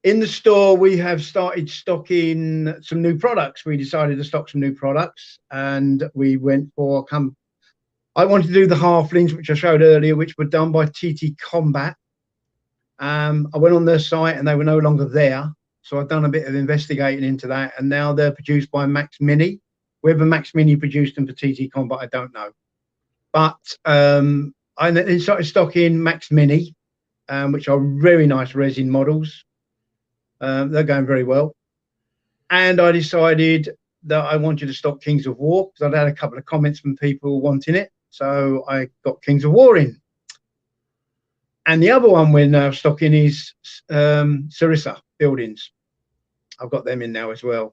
In the store, we have started stocking some new products. We decided to stock some new products, and we went for I wanted to do the halflings, which I showed earlier, which were done by TT Combat. I went on their site and they were no longer there. So I've done a bit of investigating into that, and now they're produced by Max Mini. Whether Max Mini produced them for TT Combat, I don't know. But I then started stocking Max Mini, which are very nice resin models. They're going very well. And I decided that I wanted to stock Kings of War, because I'd had a couple of comments from people wanting it. So I got Kings of War in. And the other one we're now stocking is Sarissa buildings. I've got them in now as well.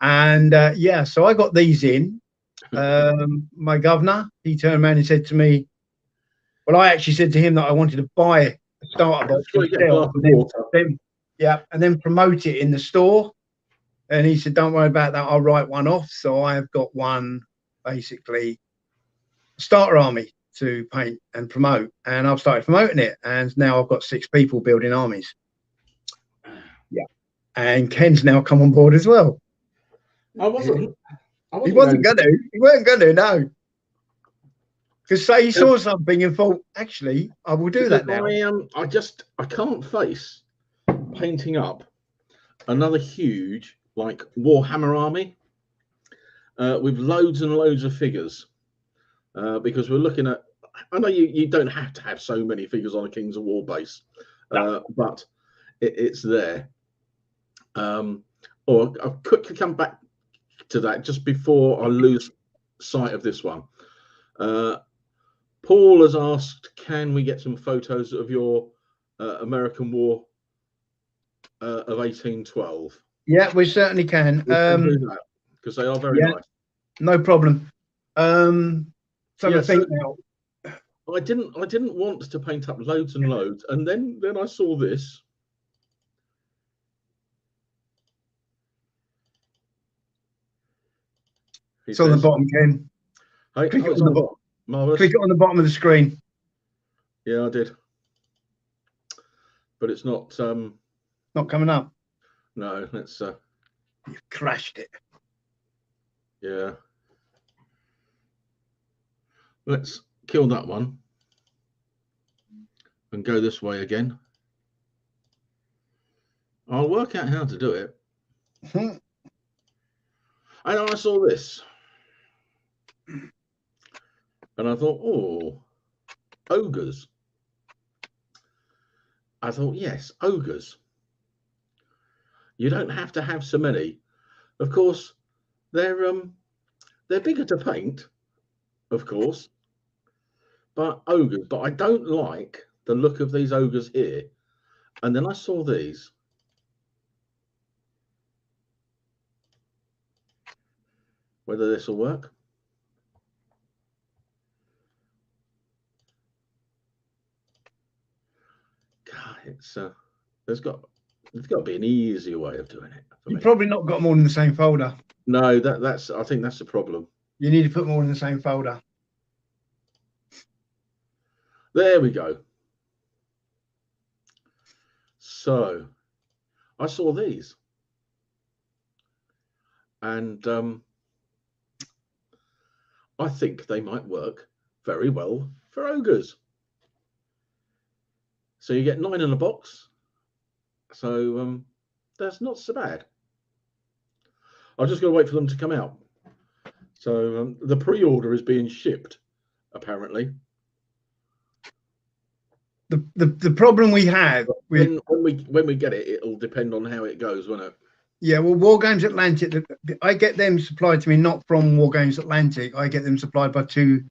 And yeah, so I got these in. My governor, he turned around and said to me, well, I actually said to him that I wanted to buy a starter box myself, and then promote it in the store. And he said, don't worry about that, I'll write one off. So I've got one, basically, starter army to paint and promote, and I've started promoting it, and now I've got 6 people building armies. Yeah, and Ken's now come on board as well. I wasn't He wasn't going to, no. Because say he saw something and thought, actually, I will do that now. I can't face painting up another huge like Warhammer army with loads and loads of figures. Because we're looking at, I know you don't have to have so many figures on a Kings of War base, but it's there. Or I'll quickly come back to that just before I lose sight of this one. Paul has asked, can we get some photos of your American War of 1812? Yeah, we certainly can. We can do that because they are very nice. No problem. So Yeah, I think now. I didn't want to paint up loads and loads, and then I saw this. It's on the bottom, Ken. Hey, click it on the bottom. Marvelous. Click it on the bottom of the screen. Yeah, I did, but it's not. Not coming up. No, let's. You've crashed it. Yeah. Let's kill that one and go this way again. I'll work out how to do it. And I saw this. And I thought, oh, ogres. I thought, yes, ogres. You don't have to have so many. Of course, they're bigger to paint, of course. But ogres. But I don't like the look of these ogres here. And then I saw these. Whether this will work. God, it's there's got to be an easier way of doing it. You've probably not got them all in the same folder. No, that's I think that's the problem. You need to put them all in the same folder. There we go. So I saw these. And I think they might work very well for ogres. So you get 9 in a box. So that's not so bad. I've just got to wait for them to come out. So the pre-order is being shipped, apparently. The problem we have when we get it, it'll depend on how it goes, won't it? Yeah, well, War Games Atlantic, I get them supplied to me not from War Games Atlantic. I get them supplied by 2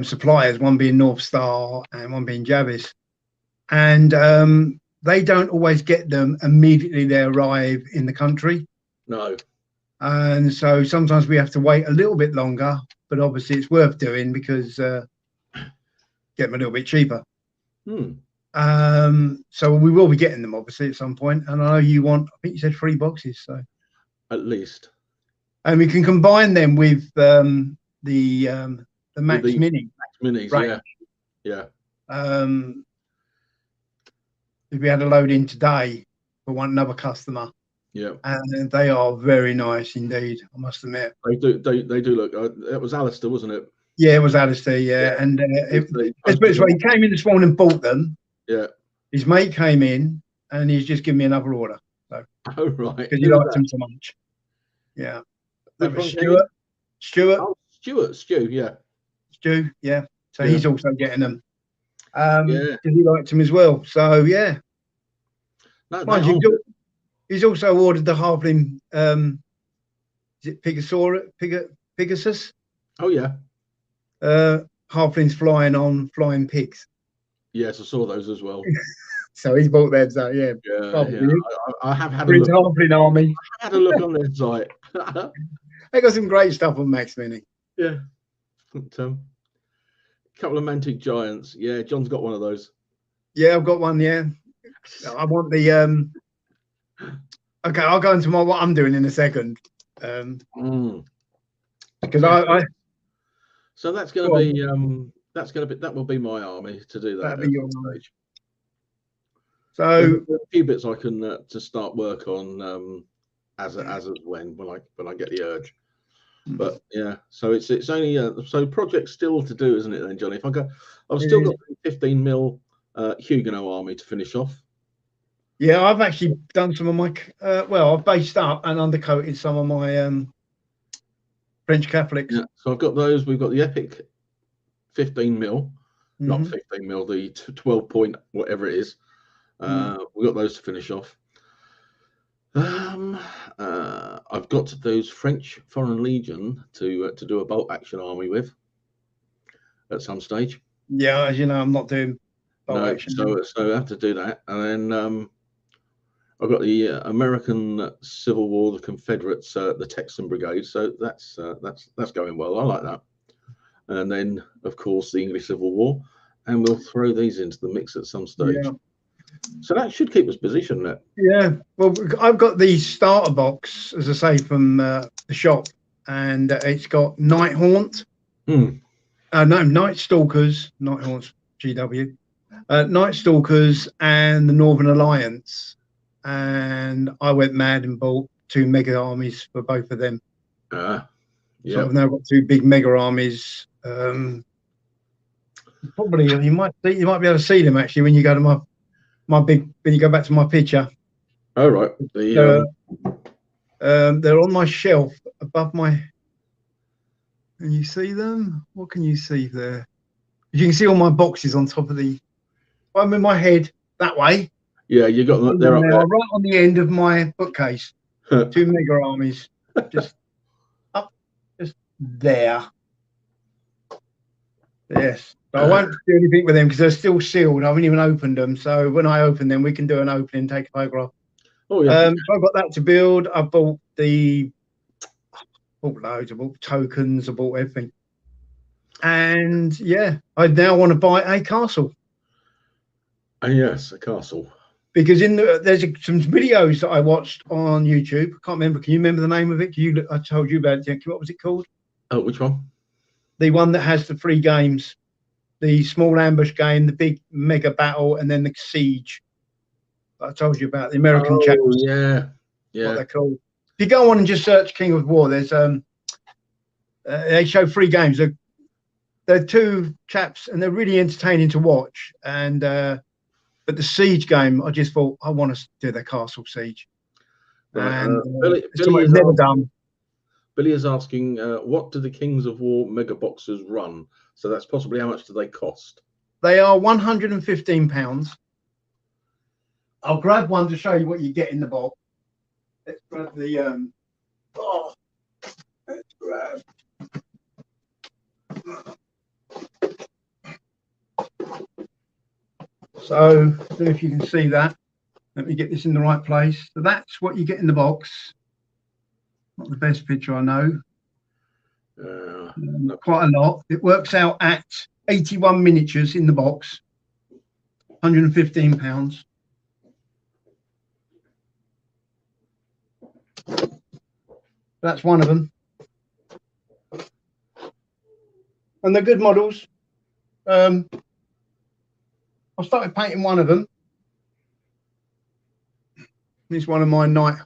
suppliers, one being North Star and one being Javis. And they don't always get them immediately they arrive in the country. No. And so sometimes we have to wait a little bit longer, but obviously it's worth doing because get them a little bit cheaper. So we will be getting them obviously at some point. And I know you want, I think you said 3 boxes, so at least. And we can combine them with the Max Mini. Max Minis, range. Yeah. If we had a load in today for another customer. Yeah. And they are very nice indeed, I must admit. They do look. It was Alistair, wasn't it? Yeah, it was Alistair. Yeah, and let's put it this way: he came in this morning and bought them. Yeah. His mate came in and he's just given me another order. So. Oh right. Because he liked them so much. Yeah. That was Stuart. Oh, Stu. Yeah. Stu. Yeah. So he's also getting them. Because he liked them as well. So yeah. He's also ordered the Halfling. Is it Pegasus? Oh yeah. Halflings flying on flying pigs. Yes, I saw those as well. So he's bought them. So yeah. I have had a look. Halfling army. I had a look on their site. They got some great stuff on Max Mini. Yeah. Couple of Mantic Giants. Yeah, John's got one of those. Yeah, I've got one. Yeah. I want the. Okay, I'll go into what I'm doing in a second. Because I. So that's going to be that will be my army to do that. That'll be your stage. So a few bits I can to start work on as when I get the urge. But yeah, so it's only so project still to do, isn't it then, Johnny? I've still got 15 mil Huguenot army to finish off. Yeah, I've actually done some of my I've based up and undercoated some of my French Catholics. Yeah, so I've got those. We've got the epic 15 mil, not 15 mil, the 12 point whatever it is. We've got those to finish off. I've got those French Foreign Legion to do a bolt action army with at some stage. Yeah, as you know, I'm not doing bolt No, action. so I have to do that, and then I've got the American Civil War, the Confederates, the Texan Brigade. So that's going well. I like that. And then, of course, the English Civil War, and we'll throw these into the mix at some stage. Yeah. So that should keep us busy, shouldn't it? Yeah. Well, I've got the starter box, as I say, from the shop, and it's got Nighthaunt. No, Night Stalkers, Nighthaunt's GW, Night Stalkers, and the Northern Alliance. And I went mad and bought 2 mega armies for both of them. Yeah. So I've now got 2 big mega armies. Probably you might be able to see them actually when you go to when you go back to my picture. Oh right. They're on my shelf above my. Can you see them? What can you see there? You can see all my boxes on top of the. I'm in my head that way. Yeah, you got them. They're up there, right on the end of my bookcase. 2 mega armies, just up, just there. Yes, but I won't do anything with them because they're still sealed. I haven't even opened them. So when I open them, we can do an opening, take a photograph. Oh yeah. So I've got that to build. I bought loads. I bought tokens. I bought everything. And yeah, I now want to buy a castle. Yes, a castle. Because there's some videos that I watched on YouTube. I can't remember. Can you remember the name of it? I told you about it. What was it called? Oh, which one? The one that has the 3 games. The small ambush game, the big mega battle, and then the siege. I told you about the American chaps. Yeah. What they're called. If you go on and just search King of War, there's they show 3 games. They're 2 chaps, and they're really entertaining to watch. And but the siege game, I just thought I want to do the castle siege. And Billy is never done. Billy is asking, what do the Kings of War mega boxes run? So that's possibly how much do they cost? They are £115. I'll grab one to show you what you get in the box. Let's grab the let's grab. So I don't know if you can see that. Let me get this in the right place. So that's what you get in the box. Not the best picture I know. Quite a lot. It works out at 81 miniatures in the box. £115. That's one of them. And they're good models. I started painting one of them. It's one of my Night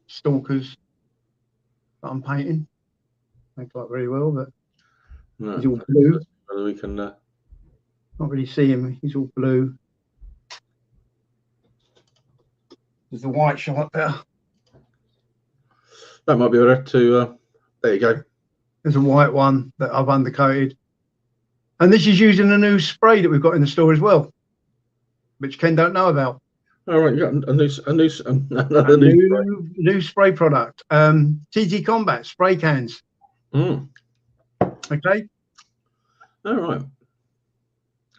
Stalkers that I'm painting. I don't quite very well, but he's all blue. Whether we can not really see him. He's all blue. There's the white shot there. That might be better to. There you go. There's a white one that I've undercoated, and this is using a new spray that we've got in the store as well, which Ken don't know about. All right, you got another new spray product. TT Combat spray cans. Okay. All right.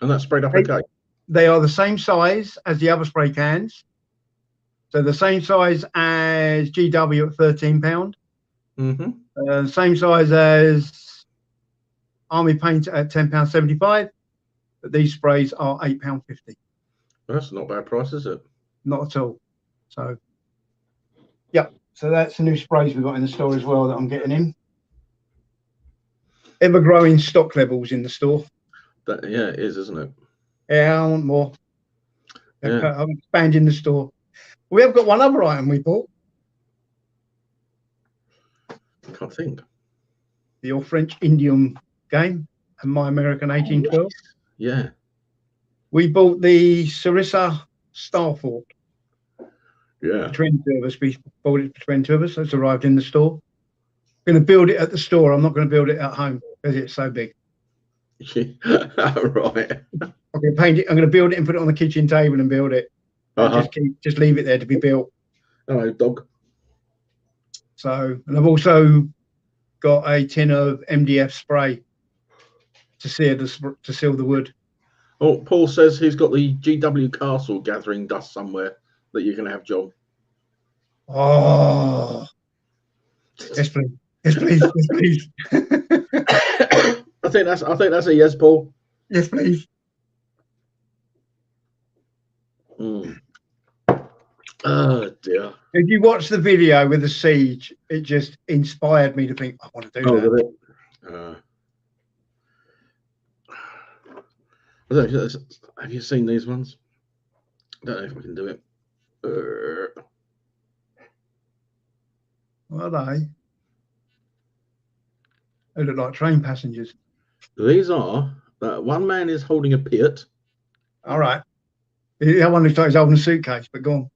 And that's sprayed up okay. They are the same size as the other spray cans. So the same size as GW at £13. Same size as Army Paint at £10.75. But these sprays are £8.50. That's not a bad price, is it? Not at all. So, yeah. So that's the new sprays we've got in the store as well that I'm getting in. Ever-growing stock levels in the store. Yeah, it is, isn't it? Yeah, I want more. Yeah. I'm expanding the store. We have got one other item we bought. I can't think. Your French Indian game and My American 1812. Yeah. We bought the Sarissa Starfort. Yeah. Between 2 of us. We bought it between 2 of us. It's arrived in the store. I'm going to build it at the store. I'm not going to build it at home because it's so big. Right. I'm going to paint it. I'm going to build it and put it on the kitchen table and build it. and just leave it there to be built. Hello, dog. So, and I've also got a tin of MDF spray to seal the wood. Oh, Paul says he's got the GW Castle gathering dust somewhere that you can have, John. Oh, yes, please. Yes, please. Yes, please. I think that's a yes, Paul. Yes, please. Oh dear. If you watch the video with the siege, it just inspired me to think, I want to do that. I don't know, have you seen these ones? I don't know if we can do it. What are they? They look like train passengers. These are, one man is holding a piat. All right. The other one looks like he's holding a suitcase, but go on.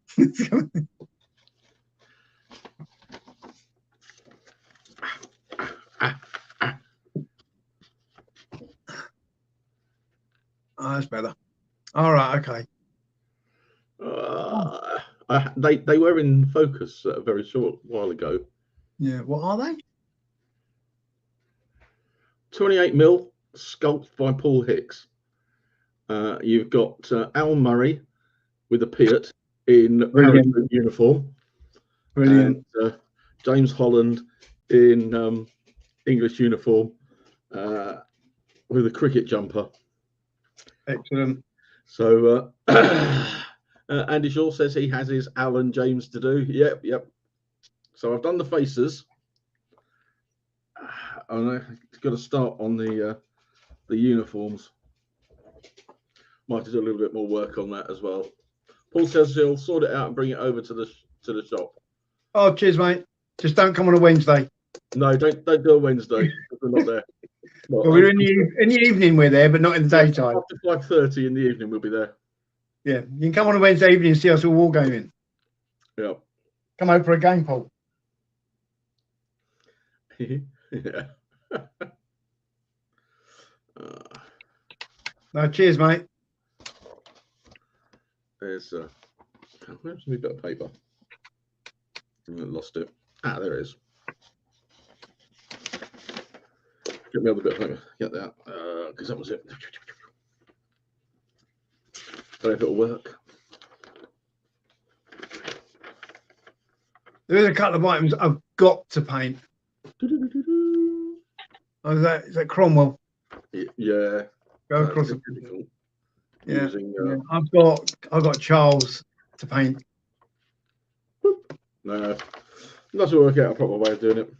Oh, that's better. All right, okay. They were in focus a very short while ago. Yeah, what are they? 28mm, sculpted by Paul Hicks. You've got Al Murray with a piat in parachute uniform. Brilliant. And James Holland in English uniform with a cricket jumper. Excellent. So Andy Shaw says he has his Alan James to do. Yep. So I've done the faces. I've got to start on the uniforms. Might have to do a little bit more work on that as well. Paul says he'll sort it out and bring it over to the shop. Oh, cheers, mate. Just don't come on a Wednesday. No, don't do a Wednesday. We're not there. Well, we're in the evening. We're there, but not in the daytime. After 5:30 in the evening, we'll be there. Yeah, you can come on a Wednesday evening and see us all wargaming. Yeah. Come over for a game, Paul. Yeah. No, cheers, mate. There's where's my bit of paper? I lost it. Ah, there it is. Get me other bit of paper. Get that, because that was it. Don't know if it'll work. There is a couple of items I've got to paint. Oh, is that Cromwell? Yeah. Go across the. Yeah. Using, I've got Charles to paint. No, not to work out a proper way of doing it.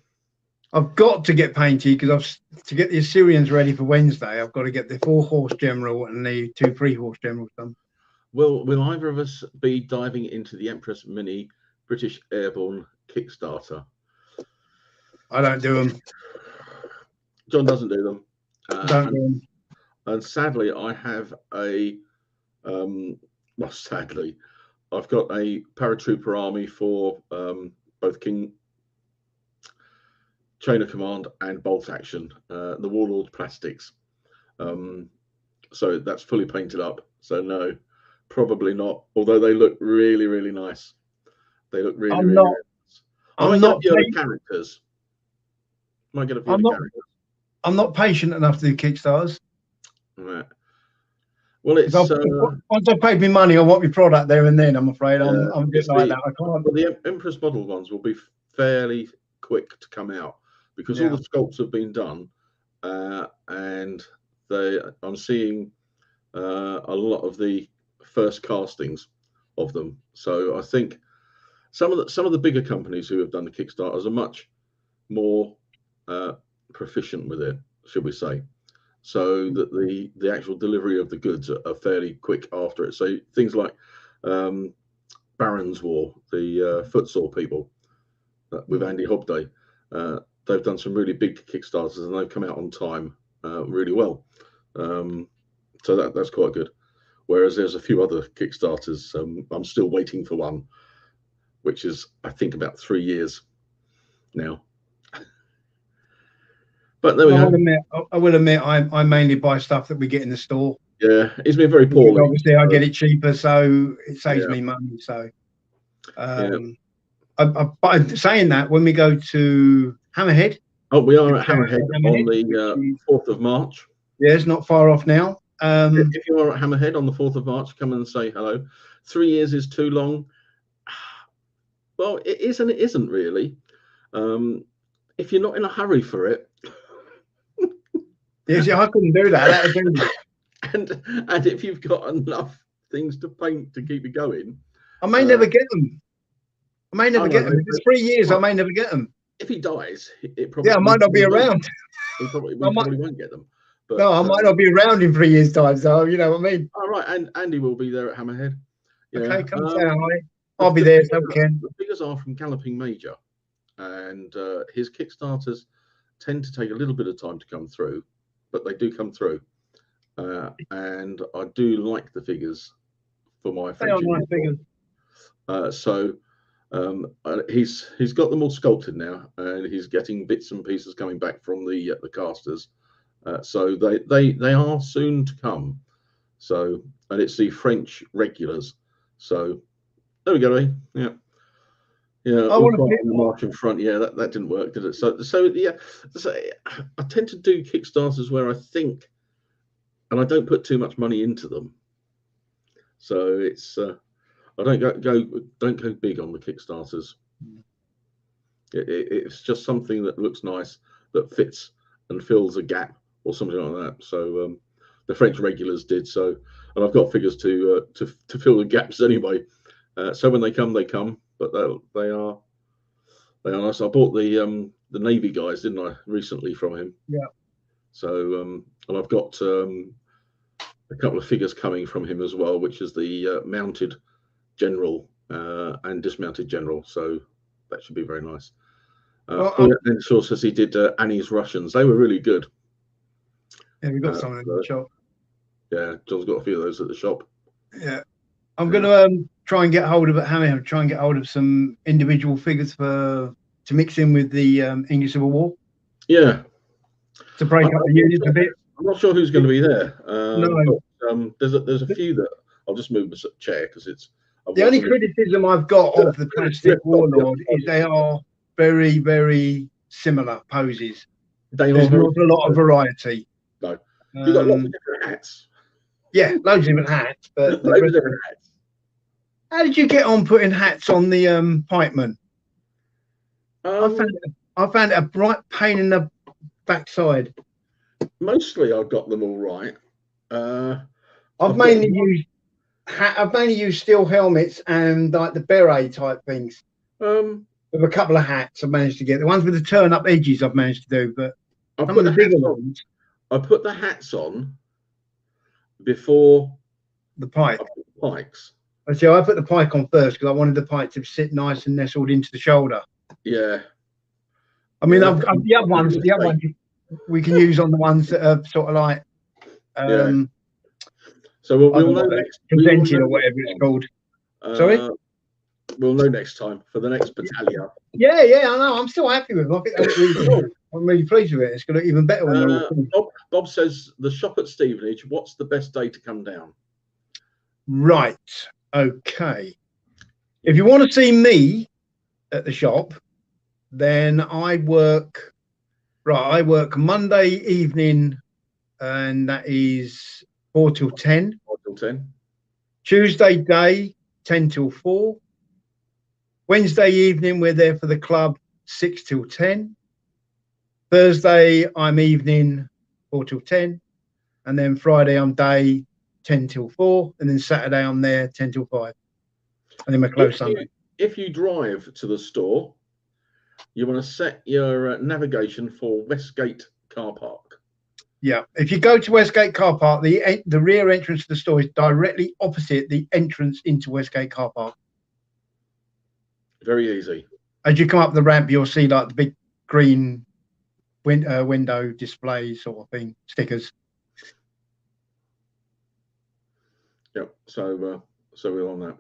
I've got to get painted because to get the Assyrians ready for Wednesday. I've got to get the 4-horse general and the 2 3-horse generals done. Will either of us be diving into the Empress Mini British Airborne Kickstarter? I don't do them. John doesn't do them. Don't do them. And sadly, I have sadly, I've got a paratrooper army for both King Chain of Command and Bolt Action, the Warlord Plastics. So that's fully painted up. So no, probably not. Although they look really, really nice. They look really, really nice. I might get a few other characters. Might get a few other characters. I'm not patient enough to do Kickstarters. Right. Well, it's once I've paid me money, I want my product there and then. I'm afraid I'm a bit like that. I can't. Well, the Empress model ones will be fairly quick to come out because all the sculpts have been done, and I'm seeing a lot of the first castings of them. So I think some of the bigger companies who have done the Kickstarters are much more proficient with it, should we say? So that the actual delivery of the goods are fairly quick after it. So things like Baron's War, the Footsore people with Andy Hobday, they've done some really big Kickstarters and they've come out on time really well. So that's quite good. Whereas there's a few other Kickstarters, I'm still waiting for one, which is I think about 3 years now. But there we go. I will admit, I mainly buy stuff that we get in the store. Yeah, he's been very Because poorly. obviously, I get it cheaper, so it saves Yeah. me money. So, Yeah. but saying that, when we go to Hammerhead, Oh, we are the at fair Hammerhead at on Hammerhead, the which is, 4th of March. yeah, it's not far off now. If you are at Hammerhead on the 4th of March, come and say hello. 3 years is too long. Well, it is and it isn't really. If you're not in a hurry for it, Yeah, see, I couldn't do that. That would do me. and if you've got enough things to paint to keep you going, I may never get them. I may never I get know, them. If it's 3 years, I may never get them. if he dies, it probably Yeah, I might not be around. We probably won't get them. But, No, I might not be around in 3 years' time. So you know what I mean. All right, and Andy will be there at Hammerhead. Yeah. Okay, come say hi. I'll be there, so Ken. The figures are from Galloping Major, and his Kickstarters tend to take a little bit of time to come through, but they do come through. And I do like the figures for my They are nice figures. So he's got them all sculpted now, and he's getting bits and pieces coming back from the casters. So they are soon to come. So, and it's the French regulars. So there we go. Yeah. Yeah, I want to the march in front. Yeah, that didn't work, did it? So yeah, so I tend to do Kickstarters where I think, and I don't put too much money into them. So it's I don't go big on the Kickstarters. It's just something that looks nice, that fits and fills a gap or something like that. So the French regulars did so, and I've got figures to fill the gaps anyway. So when they come, they come. But they are nice. I bought the Navy guys, didn't I, recently from him? Yeah. So and I've got a couple of figures coming from him as well, which is the mounted general and dismounted general. So that should be very nice. And Shaw says he did Annie's Russians. They were really good. Yeah, we've got some in the shop. Yeah, John's got a few of those at the shop. Yeah. I'm going to try and get hold of it. Hammer, try and get hold of some individual figures to mix in with the English Civil War. Yeah. To break up the units a bit. I'm not sure who's going to be there. No. But, there's a few that I'll just move the chair because it's. The only criticism I've got of the Plastic Warlord is they are very, very similar poses. There's not a lot of variety. No. You've got lots of different hats. Yeah, loads of different hats. But loads of different hats. How did you get on putting hats on the pikemen? I found it a bright pain in the backside. Mostly I've got them all right. I've mainly used steel helmets and like the beret type things. With a couple of hats I've managed to get. The ones with the turn up edges I've managed to do, but some of the bigger ones. I put the hats on before the pikes. See, I put the pike on first because I wanted the pike to sit nice and nestled into the shoulder. Yeah. I mean, I've the other ones we can use on the ones that are sort of like So we'll know next. Convention or whatever it's called. Sorry? We'll know next time for the next battalion. Yeah, I know. I'm still happy with it. I think that was really cool. I'm really pleased with it. It's going to look even better when they're all Bob says the shop at Stevenage. What's the best day to come down? Right. Okay. If you want to see me at the shop, then I work Monday evening, and that is 4 till 10. 4 till 10. Tuesday day, 10 till 4. Wednesday evening, we're there for the club, 6 till 10. Thursday, I'm evening, 4 till 10. And then Friday, I'm day, 10 till 4. And then Saturday, I'm there, 10 till 5. And then we're closed Sunday. If you drive to the store, you want to set your navigation for Westgate Car Park. Yeah. If you go to Westgate Car Park, the rear entrance to the store is directly opposite the entrance into Westgate Car Park. Very easy. As you come up the ramp, you'll see like the big green window display sort of thing, stickers. Yep. So we're on that.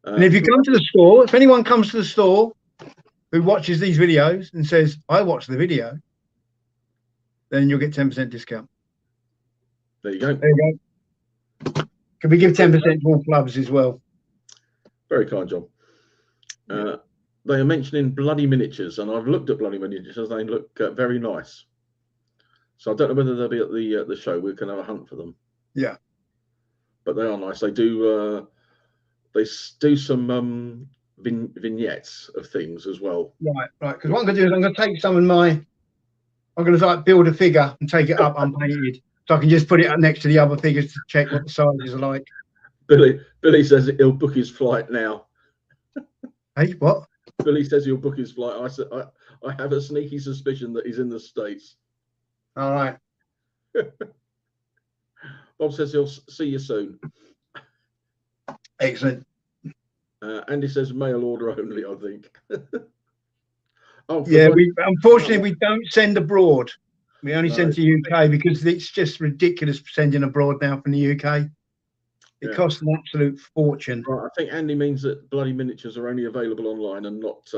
And if you come to the store, if anyone comes to the store who watches these videos and says, I watched the video, then you'll get 10% discount. There you go. There you go. Could we give 10% to all clubs as well? Very kind, John. They are mentioning bloody miniatures, and I've looked at bloody miniatures. They look very nice. So I don't know whether they'll be at the show. We can have a hunt for them. Yeah, but they are nice. They do some vignettes of things as well. Right. Because what I'm going to do is I'm going to take some of my. I'm going to like build a figure and take it up unpainted, so I can just put it up next to the other figures to check what the sizes are like. Billy says he'll book his flight now. Hey, what? Billy says he'll book his flight. I have a sneaky suspicion that he's in the States. All right. Bob says he'll see you soon. Excellent. Andy says mail order only, I think. Yeah, unfortunately we don't send abroad. We only send to UK because it's just ridiculous sending abroad now from the UK. It costs an absolute fortune. Right, I think Andy means that bloody miniatures are only available online and not.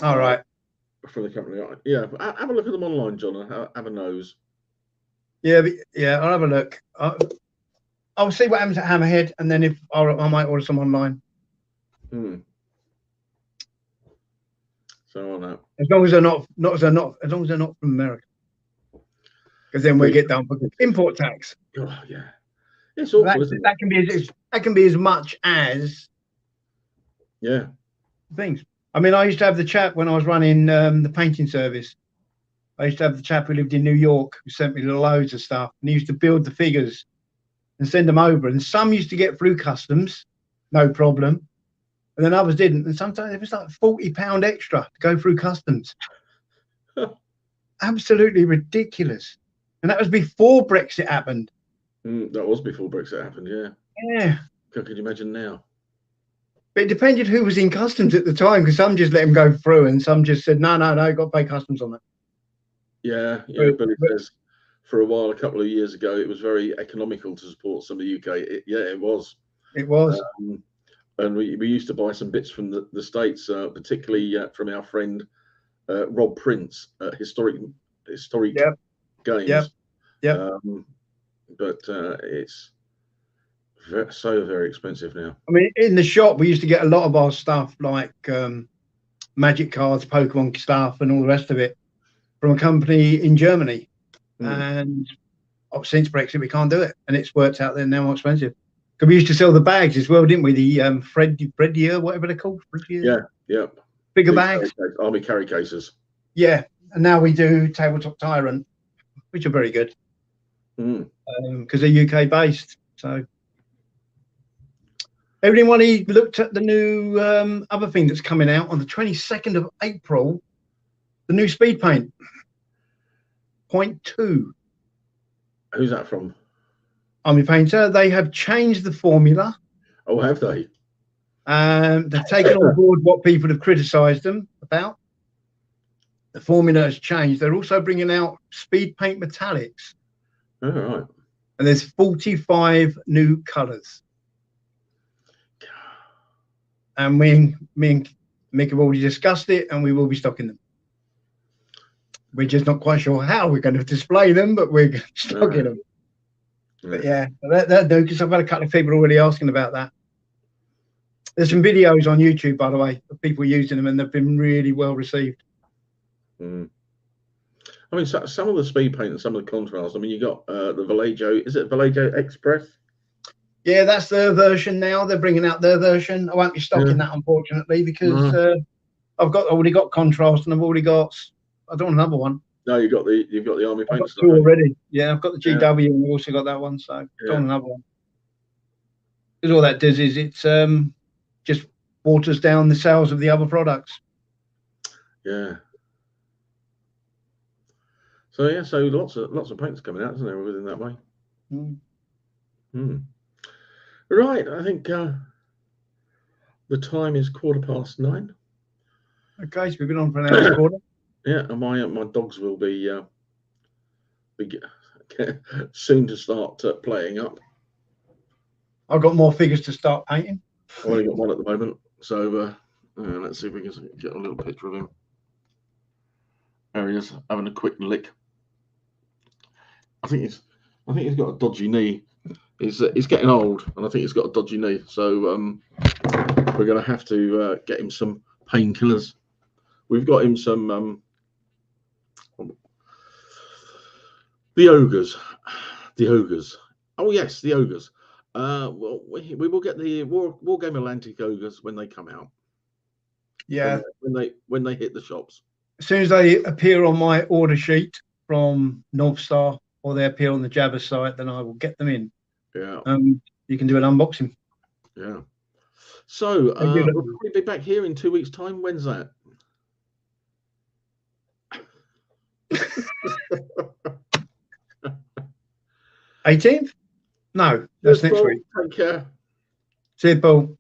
All right. From the company, yeah. Have a look at them online, John. Have a nose. Yeah, I'll have a look. I'll see what happens at Hammerhead, and then if I might order some online. So on that. As long as they're not from America, because then we get done for import tax. Oh, yeah, it's awful, isn't it? That can be as much as things. I mean, I used to have the chap when I was running the painting service. I used to have the chap who lived in New York who sent me loads of stuff, and he used to build the figures and send them over. And some used to get through customs, no problem, and then others didn't. And sometimes it was like £40 extra to go through customs. Absolutely ridiculous. And that was before Brexit happened. That was before Brexit happened, yeah. Yeah. Could you imagine now? But it depended who was in customs at the time, because some just let them go through and some just said, no, you've got to pay customs on that. Yeah. Billy says for a while, a couple of years ago, it was very economical to support some of the UK. It was. It was. And we used to buy some bits from the States, particularly from our friend Rob Prince, Historic Games. Yeah. But it's so very expensive now. I mean, in the shop, we used to get a lot of our stuff like magic cards, Pokemon stuff, and all the rest of it from a company in Germany. And since Brexit, we can't do it, and it's worked out there now more expensive. Because we used to sell the bags as well, didn't we? The Fredier, whatever they're called. Yeah. Bigger bags. Army carry cases. Yeah. And now we do Tabletop Tyrant, which are very good. Because they're UK based. So everybody looked at the new other thing that's coming out on the 22nd of April, the new speed paint. 0.2. Who's that from? Army Painter. They have changed the formula. Oh, have they? They've taken on board what people have criticised them about. The formula has changed. They're also bringing out speed paint metallics. All right. And there's 45 new colours. And me and Mick have already discussed it, and we will be stocking them. We're just not quite sure how we're going to display them, but we're stocking them. But yeah, because I've had a couple of people already asking about that. There's some videos on YouTube, by the way, of people using them, and they've been really well received. I mean, some of the speed paint and some of the contrast. I mean, you got the Vallejo. Is it Vallejo Express? Yeah, that's their version now. They're bringing out their version. I won't be stocking that, unfortunately, because I've already got contrast, and I've already got. I don't want another one. No, you've got the Army paint stuff. Two already. Yeah, I've got the GW, and we've also got that one. So I don't want another one. Because all that does is it's just waters down the sales of the other products. Yeah. So lots of paints coming out, isn't there, within that way? Right, I think the time is 9:15. Okay, so we've been on for an hour and a quarter. Yeah, and my dogs will be soon to start playing up. I've got more figures to start painting. I've only got one at the moment, so let's see if we can get a little picture of him. There he is, having a quick lick. I think he's got a dodgy knee. He's getting old, and I think he's got a dodgy knee. So we're going to have to get him some painkillers. We've got him some the ogres. Oh yes, the ogres. Well, we will get the Wargame Atlantic ogres when they come out. Yeah. When they hit the shops. As soon as they appear on my order sheet from Northstar, or they appear on the Jabba site, then I will get them in. Yeah. You can do an unboxing. Yeah. So we'll probably be back here in 2 weeks' time. When's that? 18th? No, that's next week. Take care. See you, Paul.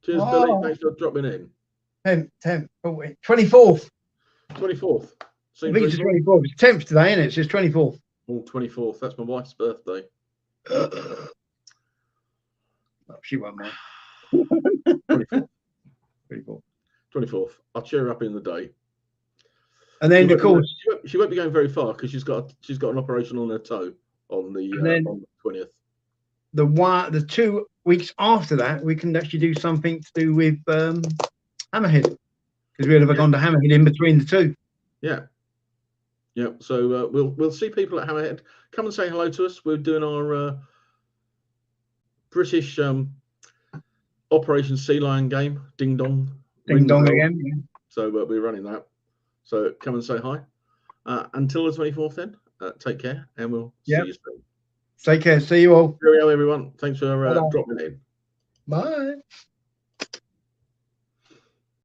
Cheers, Billy. Thanks for dropping in. 10th, 24th. 24th. I think it's the 24th. It's 10th today, isn't it? It's just 24th. Oh, 24th. That's my wife's birthday. Oh, she won't mind. 24th. I'll cheer her up in the day. And then, of course, she won't be going very far because she's got an operation on her toe on the 20th. The 2 weeks after that, we can actually do something to do with Hammerhead, because we'd have gone to Hammerhead in between the two. Yeah. Yeah. So we'll see people at Hammerhead. Come and say hello to us. We're doing our British Operation Sea Lion game. Ding dong. Ding dong again. Yeah. So we're running that. So come and say hi. Until the 24th then, take care, and we'll see you soon. Take care. See you all. Cheerio, everyone. Thanks for dropping in. Bye.